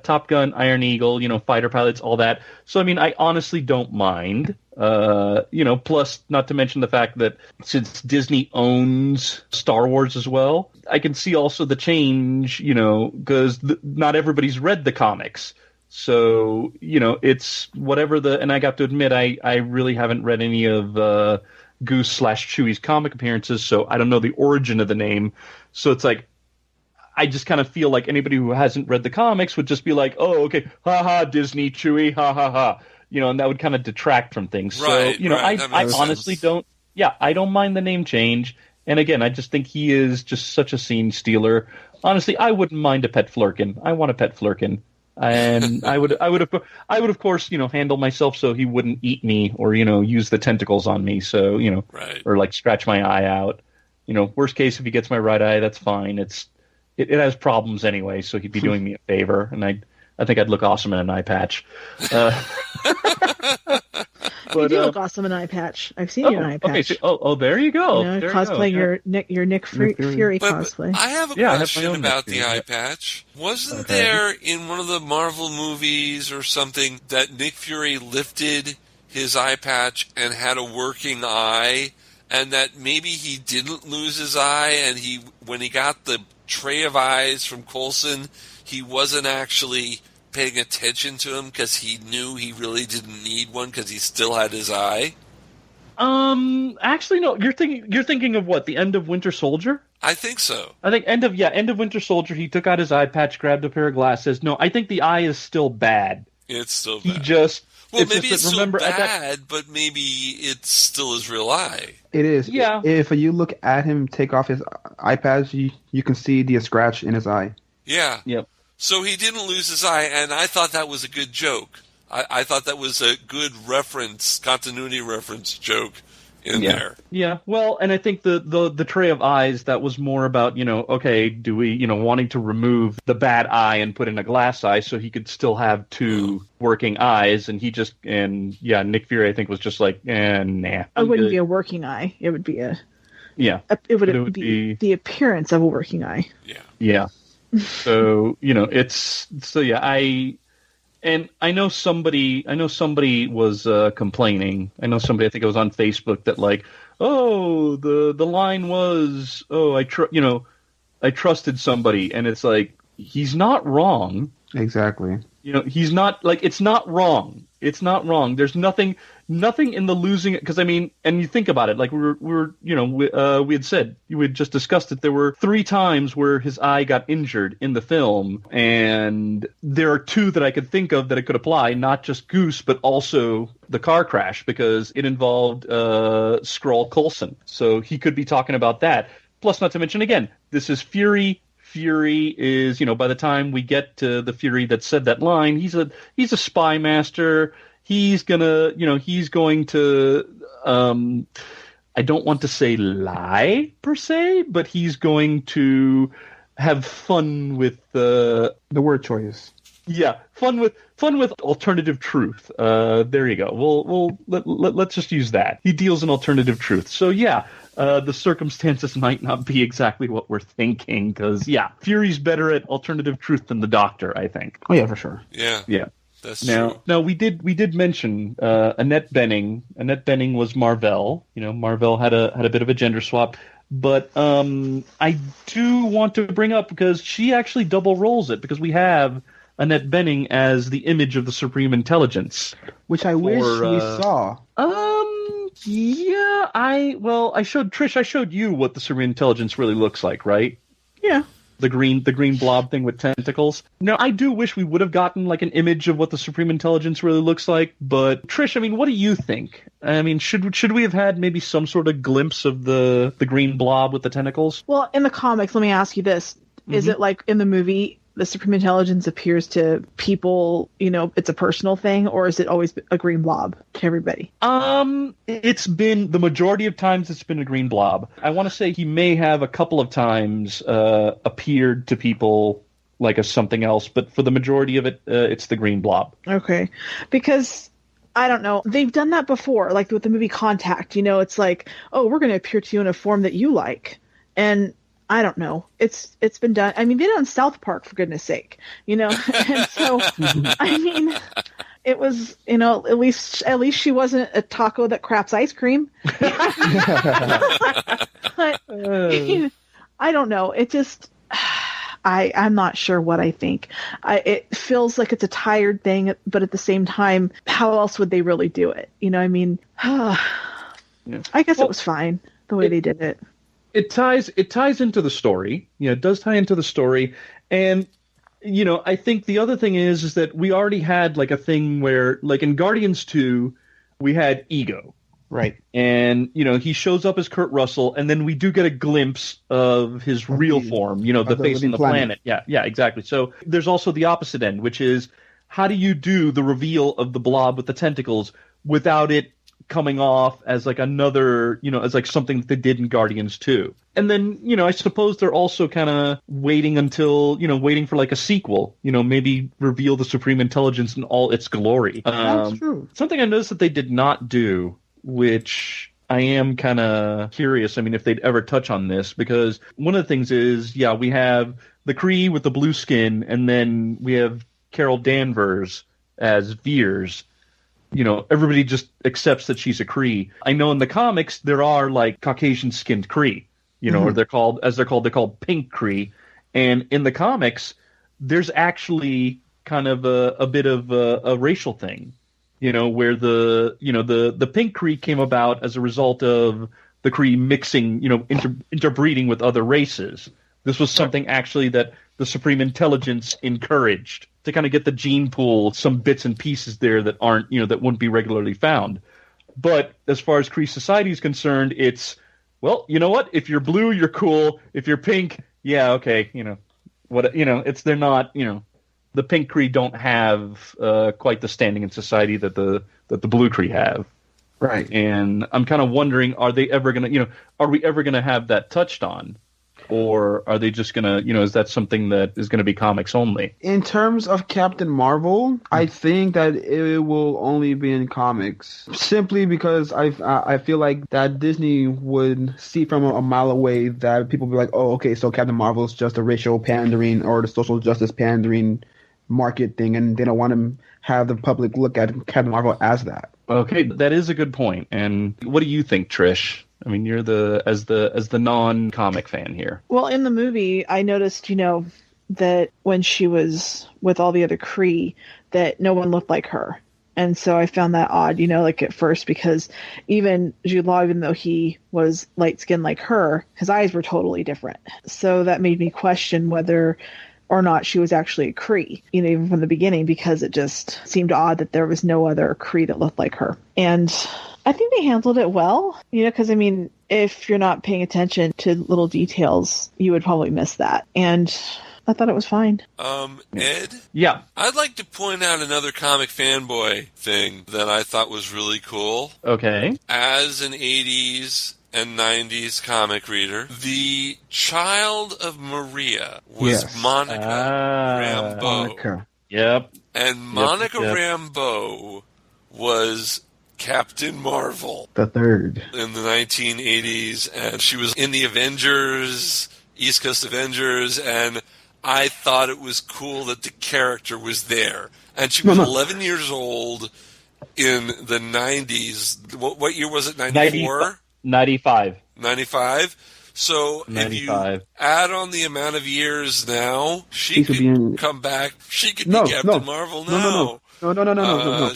Top Gun, Iron Eagle, fighter pilots, all that. So, I honestly don't mind. Plus, not to mention the fact that since Disney owns Star Wars as well, I can see also the change, because not everybody's read the comics. So, it's whatever and I got to admit, I really haven't read any of Goose / Chewie's comic appearances, so I don't know the origin of the name. So it's like, I just kind of feel like anybody who hasn't read the comics would just be like, oh, okay, ha Disney, Chewie, ha. And that would kind of detract from things. Right, so, I honestly don't, I don't mind the name change. And again, I just think he is just such a scene stealer. honestly, I wouldn't mind a pet flerken. I want a pet flerken. And I would of course, handle myself so he wouldn't eat me or, use the tentacles on me. So, Right. or like scratch my eye out. Worst case, if he gets my right eye, that's fine. It has problems anyway, so he'd be doing me a favor, and I think I'd look awesome in an eye patch. You do look awesome in an eye patch. I've seen you in an eye patch. Okay, there you go. Cosplaying your Nick Fury cosplay. I have a question about the eye patch. Wasn't there in one of the Marvel movies or something that Nick Fury lifted his eye patch and had a working eye, and that maybe he didn't lose his eye, and when he got the tray of eyes from Coulson, he wasn't actually paying attention to him because he knew he really didn't need one because he still had his eye? Actually, no. You're thinking of what? The end of Winter Soldier? I think so. I think end of Winter Soldier. He took out his eye patch, grabbed a pair of glasses. No, I think the eye is still bad. It's still bad. Maybe it's still bad, but maybe it's still his real eye. It is. Yeah. If you look at him take off his eye patch, you can see the scratch in his eye. Yeah. Yep. So he didn't lose his eye, and I thought that was a good joke. I thought that was a good continuity reference joke in there. Yeah, well, and I think the tray of eyes, that was more about, okay, do we, wanting to remove the bad eye and put in a glass eye so he could still have two working eyes, and Nick Fury, I think, was just like, nah. It wouldn't be a working eye. It would be it would be the appearance of a working eye. Yeah. Yeah. So, I know somebody was complaining. I know somebody, I think it was on Facebook, that like, the line was, I trusted somebody, and it's like, he's not wrong. Exactly. He's not, like, it's not wrong. It's not wrong. There's nothing in the losing it, because I mean, and you think about it, like we had said, we had just discussed it. There were 3 times where his eye got injured in the film, and there are 2 that I could think of that it could apply, not just Goose, but also the car crash, because it involved Skrull Coulson. So he could be talking about that. Plus, not to mention, again, this is Fury. Fury is, by the time we get to the Fury that said that line, he's a spy master. He's going to, I don't want to say lie per se, but he's going to have fun with the word choice. Yeah, fun with alternative truth. There you go. Let's just use that. He deals in alternative truth. So yeah, the circumstances might not be exactly what we're thinking, because Fury's better at alternative truth than the Doctor, I think. Oh yeah, for sure. Yeah. That's true. Now we did mention Annette Bening. Annette Bening was Marvel. Marvel had a bit of a gender swap. But I do want to bring up, because she actually double rolls it, because we have Annette Bening as the image of the Supreme Intelligence, which I wish we saw. Yeah, I showed you what the Supreme Intelligence really looks like, right? Yeah. The green blob thing with tentacles. Now, I do wish we would have gotten like an image of what the Supreme Intelligence really looks like, but Trish, I mean, what do you think? I mean, should we have had maybe some sort of glimpse of the green blob with the tentacles? Well, in the comics, let me ask you this. Is it like in the movie, the Supreme Intelligence appears to people, it's a personal thing, or is it always a green blob to everybody? It's been, the majority of times it's been a green blob. I want to say he may have a couple of times appeared to people like as something else, but for the majority of it, it's the green blob. Okay. Because, I don't know, they've done that before, like with the movie Contact, it's like, oh, we're going to appear to you in a form that you like. And I don't know. It's been done. I mean, they did it on South Park, for goodness sake, And so, I mean, it was, at least she wasn't a taco that craps ice cream. But, I don't know. It just, I'm not sure what I think. It feels like it's a tired thing, but at the same time, how else would they really do it? I mean, I guess it was fine the way they did it. It ties into the story. It does tie into the story. And, I think the other thing is that we already had like a thing where, like in Guardians 2, we had Ego, Right. And, he shows up as Kurt Russell, and then we do get a glimpse of his real form, the face on the planet. Yeah, exactly. So there's also the opposite end, which is, how do you do the reveal of the blob with the tentacles without it coming off as like another, as like something that they did in Guardians 2? And then, I suppose they're also kind of waiting for like a sequel, maybe reveal the Supreme Intelligence in all its glory. That's true. Something I noticed that they did not do, which I am kind of curious, if they'd ever touch on this, because one of the things is, we have the Kree with the blue skin, and then we have Carol Danvers as Veers. Everybody just accepts that she's a Kree. I know in the comics there are like Caucasian-skinned Kree, or they're called pink Kree, and in the comics there's actually kind of a bit of a racial thing. Where the pink Kree came about as a result of the Kree mixing, interbreeding with other races. This was something actually that the Supreme Intelligence encouraged to kind of get the gene pool, some bits and pieces there that aren't, that wouldn't be regularly found. But as far as Kree society is concerned, it's, well, you know what? If you're blue, you're cool. If you're pink, yeah, okay, they're not, the pink Kree don't have quite the standing in society that the blue Kree have. Right. And I'm kind of wondering, are we ever going to have that touched on? Or are they just going to, is that something that is going to be comics only? In terms of Captain Marvel, I think that it will only be in comics. Simply because I feel like that Disney would see from a mile away that people will be like, oh, okay, so Captain Marvel is just a racial pandering or the social justice pandering market thing, and they don't want to have the public look at Captain Marvel as that. Okay, that is a good point. And what do you think, Trish? You're as the non-comic fan here. Well, in the movie, I noticed, that when she was with all the other Kree, that no one looked like her. And so I found that odd, at first, because even Jude Law, even though he was light-skinned like her, his eyes were totally different. So that made me question whether or not she was actually a Kree, even from the beginning, because it just seemed odd that there was no other Kree that looked like her. And I think they handled it well, because, if you're not paying attention to little details, you would probably miss that. And I thought it was fine. Ed? Yeah. I'd like to point out another comic fanboy thing that I thought was really cool. Okay. As an 80s and 90s comic reader, the child of Maria was Monica Rambeau. Monica. Yep. And Monica Rambeau was Captain Marvel. The third. In the 1980s, and she was in the Avengers, East Coast Avengers, and I thought it was cool that the character was there. And she was 11 years old in the 90s. What year was it, 94? 95. 95? So 95. If you add on the amount of years now, she could come back. She could be Captain Marvel now. No.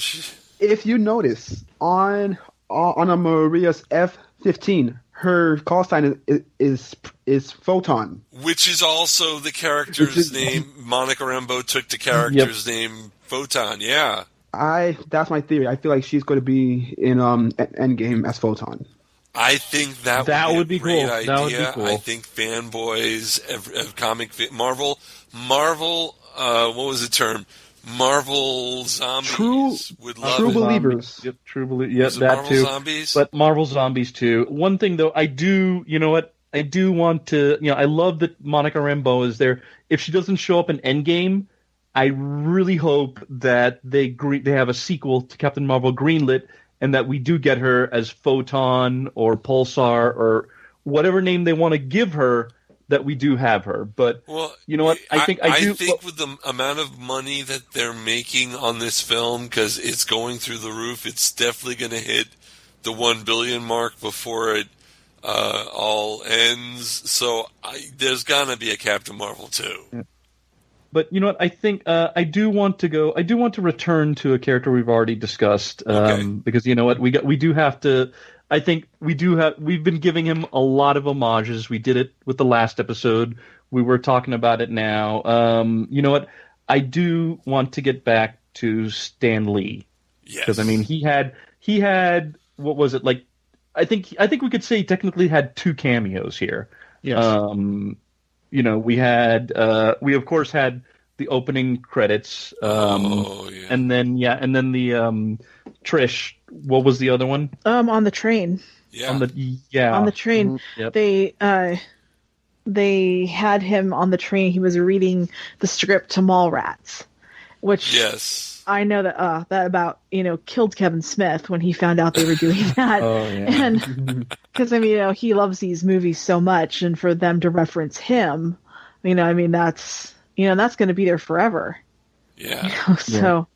If you notice, on a Maria's F-15, her call sign is Photon. Which is also the character's name. Monica Rambeau took the character's name, Photon, yeah. That's my theory. I feel like she's going to be in Endgame as Photon. I think that would be a great idea. That would be cool. I think fanboys of comic Marvel, what was the term? Marvel zombies would love true it. Believers. Yep, true believers. Yep, that Marvel too. Zombies? But Marvel Zombies too. One thing though, I do want to, I love that Monica Rambeau is there. If she doesn't show up in Endgame, I really hope that they have a sequel to Captain Marvel greenlit, and that we do get her as Photon or Pulsar or whatever name they want to give her, that we do have her. But you know what? I think with the amount of money that they're making on this film, because it's going through the roof, it's definitely going to hit the 1 billion mark before it all ends. So there's going to be a Captain Marvel 2. Yeah. But you know what? I think I do want to return to a character we've already discussed, because you know what? I think we've been giving him a lot of homages. We did it with the last episode. We were talking about it now. You know what? I do want to get back to Stan Lee. Yes. Because he had what was it like? I think we could say he technically had 2 cameos here. Yes. We of course had the opening credits. And then the Trish. What was the other one? On the train. Yeah. On the train. Mm-hmm. Yep. They had him on the train. He was reading the script to Mallrats, which yes, I know that about killed Kevin Smith when he found out they were doing that. Oh yeah. And because he loves these movies so much, and for them to reference him, that's going to be there forever. Yeah. So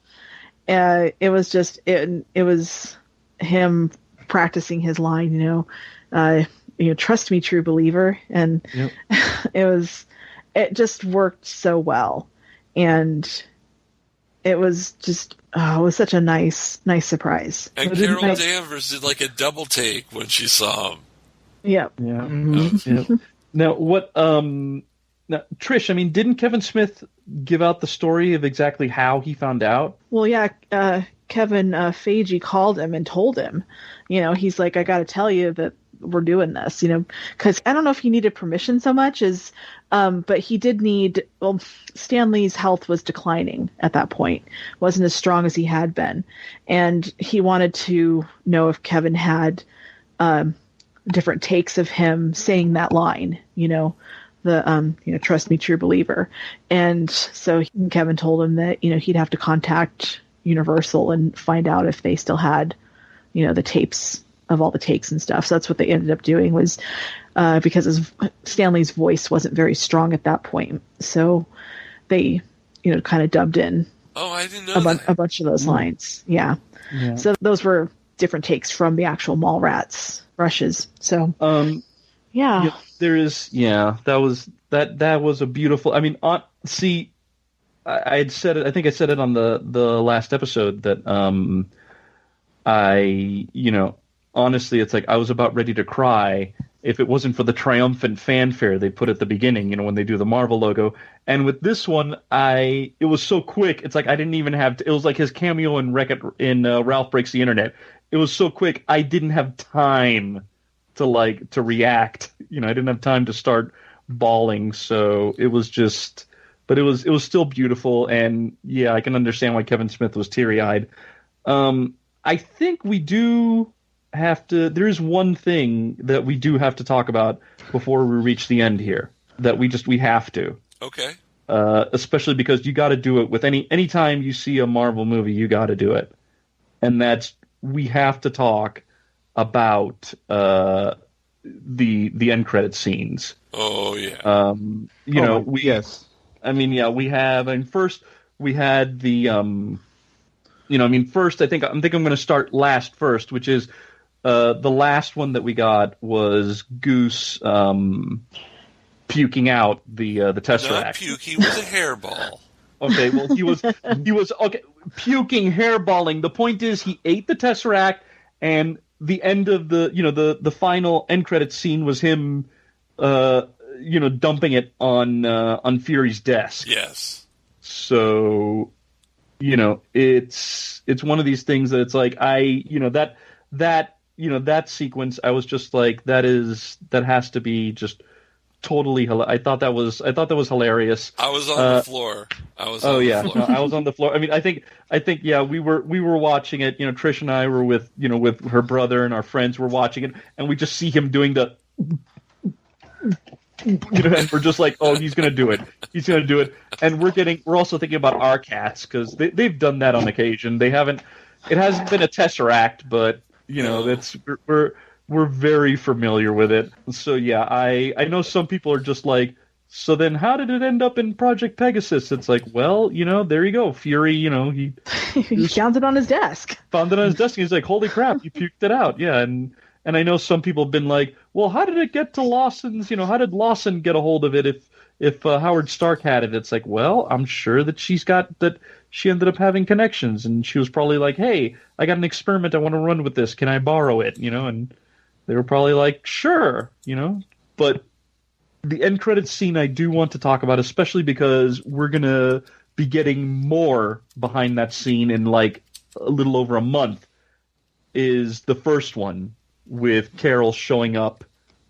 it was just it was him practicing his line, trust me, true believer. And yep. it just worked so well. And it was just, it was such a nice surprise. And Carol Danvers did like a double take when she saw him. Yep. Yeah. Mm-hmm. Yep. Now, Trish, didn't Kevin Smith give out the story of exactly how he found out? Well, yeah, Kevin Feige called him and told him, he's like, I got to tell you that we're doing this, because I don't know if he needed permission so much as, but he did need, Stan Lee's health was declining at that point, wasn't as strong as he had been. And he wanted to know if Kevin had different takes of him saying that line, trust me, true believer. And so Kevin told him that, he'd have to contact Universal and find out if they still had, the tapes of all the takes and stuff. So that's what they ended up doing was, because Stan Lee's voice wasn't very strong at that point. So they, kind of dubbed in I didn't know a bunch of those lines. Yeah. So those were different takes from the actual Mallrats rushes. So, yeah. There is, that was a beautiful, I had said it, I think I said it on the last episode that, honestly, it's like I was about ready to cry if it wasn't for the triumphant fanfare they put at the beginning, when they do the Marvel logo. And with this one, it was so quick. It's like I didn't even have to, it was like his cameo in Ralph Breaks the Internet. It was so quick, I didn't have time to react. I didn't have time to start bawling. So it was just, but it was still beautiful. And yeah, I can understand why Kevin Smith was teary-eyed. I think we do have to, there is one thing that we do have to talk about before we reach the end here that we have to. Okay. Especially because you got to do it with anytime you see a Marvel movie, you got to do it. And that's, we have to talk about the end credit scenes. Oh yeah. Yes. We have, first we had the first I think I'm going to start last first, which is the last one that we got was Goose puking out the Tesseract. Not puke, he was a hairball. Okay, well he was puking, hairballing. The point is he ate the Tesseract, and the end of the final end credits scene was him dumping it on Fury's desk. Yes. So it's one of these things that it's like that sequence, I was just like, that has to be just totally I thought that was hilarious. I was on the floor. I was on the floor. I think we were watching it, Trish and I were with her brother and our friends were watching it, and we just see him doing the and we're just like, oh, he's gonna do it, and we're also thinking about our cats because they've done that on occasion. It hasn't been a Tesseract, but that's we're very familiar with it. So yeah, I know some people are just like, so then how did it end up in Project Pegasus? It's like, well, there you go, Fury, he he found it on his desk. And he's like, holy crap, you puked it out. Yeah, and I know some people have been like, well, how did it get to Lawson's? How did Lawson get a hold of it if Howard Stark had it? It's like, well, I'm sure that she ended up having connections, and she was probably like, hey, I got an experiment I want to run with this. Can I borrow it? And they were probably like, sure, But the end credits scene I do want to talk about, especially because we're going to be getting more behind that scene in like a little over a month. is the first one with Carol showing up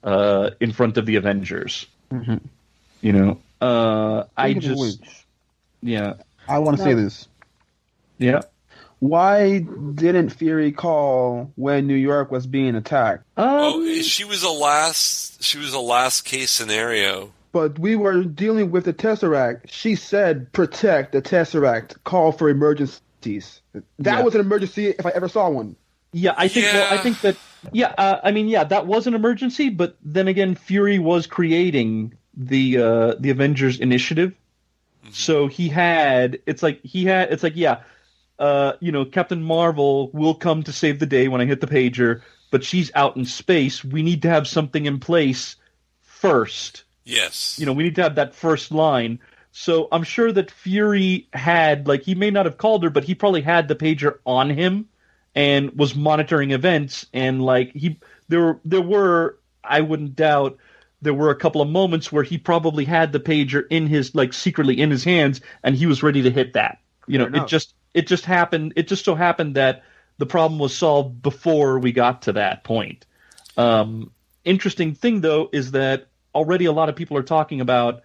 in front of the Avengers. Mm-hmm. You know, I want to say this. Yeah. Why didn't Fury call when New York was being attacked? She was a last case scenario. But we were dealing with the Tesseract. She said, "Protect the Tesseract. Call for emergencies." That was an emergency if I ever saw one. Yeah, I think. Well, I think that. Yeah, that was an emergency. But then again, Fury was creating the Avengers Initiative, so Captain Marvel will come to save the day when I hit the pager, but she's out in space. We need to have something in place first. Yes. We need to have that first line. So I'm sure that Fury had, he may not have called her, but he probably had the pager on him and was monitoring events. And there were, I wouldn't doubt, there were a couple of moments where he probably had the pager in his, secretly in his hands, and he was ready to hit that. It just happened. It just so happened that the problem was solved before we got to that point. Interesting thing, though, is that already a lot of people are talking about,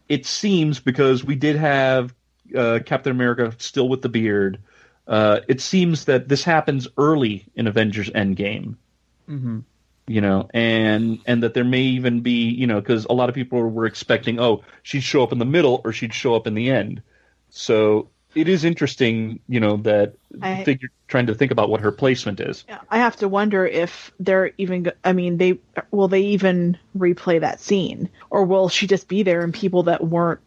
it seems, because we did have Captain America still with the beard, it seems that this happens early in Avengers Endgame. Mm-hmm. And that there may even be, because a lot of people were expecting, she'd show up in the middle or she'd show up in the end. So it is interesting, that trying to think about what her placement is. Yeah, I have to wonder if they're even. Will they even replay that scene, or will she just be there and people that weren't,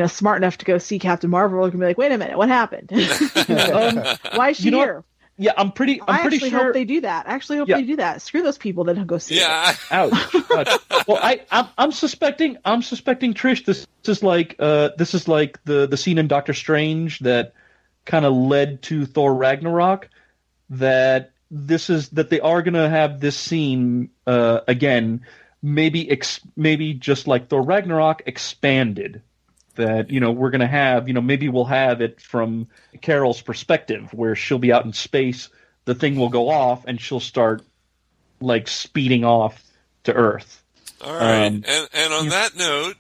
smart enough to go see Captain Marvel can be like, wait a minute, what happened? Why is she here? Yeah, I'm pretty sure. Hope they do that. I actually hope they do that. Screw those people that don't go see it. Ouch. Well, I'm suspecting Trish. This is like the scene in Doctor Strange that kind of led to Thor Ragnarok. That they are going to have this scene again. Maybe just like Thor Ragnarok expanded. That we're going to have maybe we'll have it from Carol's perspective where she'll be out in space, the thing will go off and she'll start speeding off to Earth. All right, and on that note,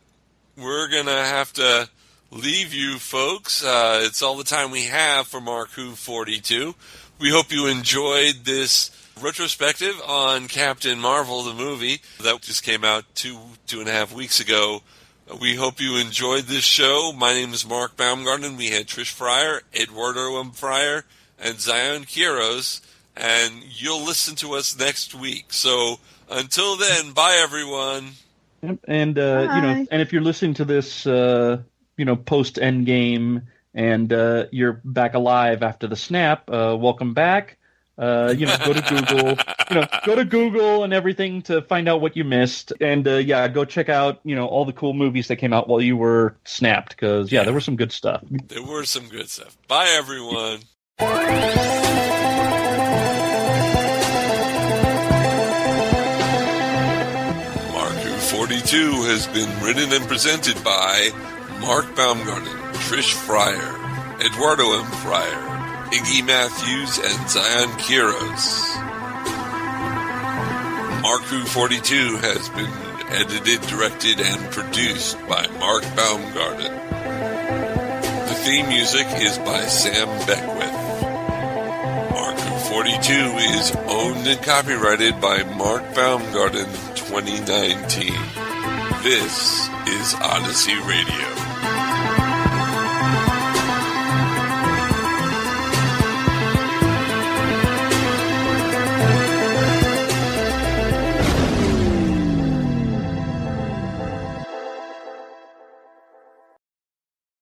we're going to have to leave you folks. It's all the time we have for Mark Who 42. We hope you enjoyed this retrospective on Captain Marvel, the movie that just came out two and a half weeks ago. We hope you enjoyed this show. My name is Mark Baumgarten. We had Trish Fryer, Eduardo M. Fryer, and Zion Quiros, and you'll listen to us next week. So until then, bye everyone. Yep. And and if you're listening to this, post Endgame, and you're back alive after the snap, welcome back. Go to Google, go to Google and everything to find out what you missed. And, go check out, all the cool movies that came out while you were snapped. Because, there was some good stuff. There were some good stuff. Bye, everyone. Mark Who 42 has been written and presented by Mark Baumgarten, Trish Fryer, Eduardo M. Fryer, Iggy Matthews, and Zion Quiros. Mark Who 42 has been edited, directed, and produced by Mark Baumgarten. The theme music is by Sam Beckwith. Mark Who 42 is owned and copyrighted by Mark Baumgarten 2019. This is Odyssey Radio.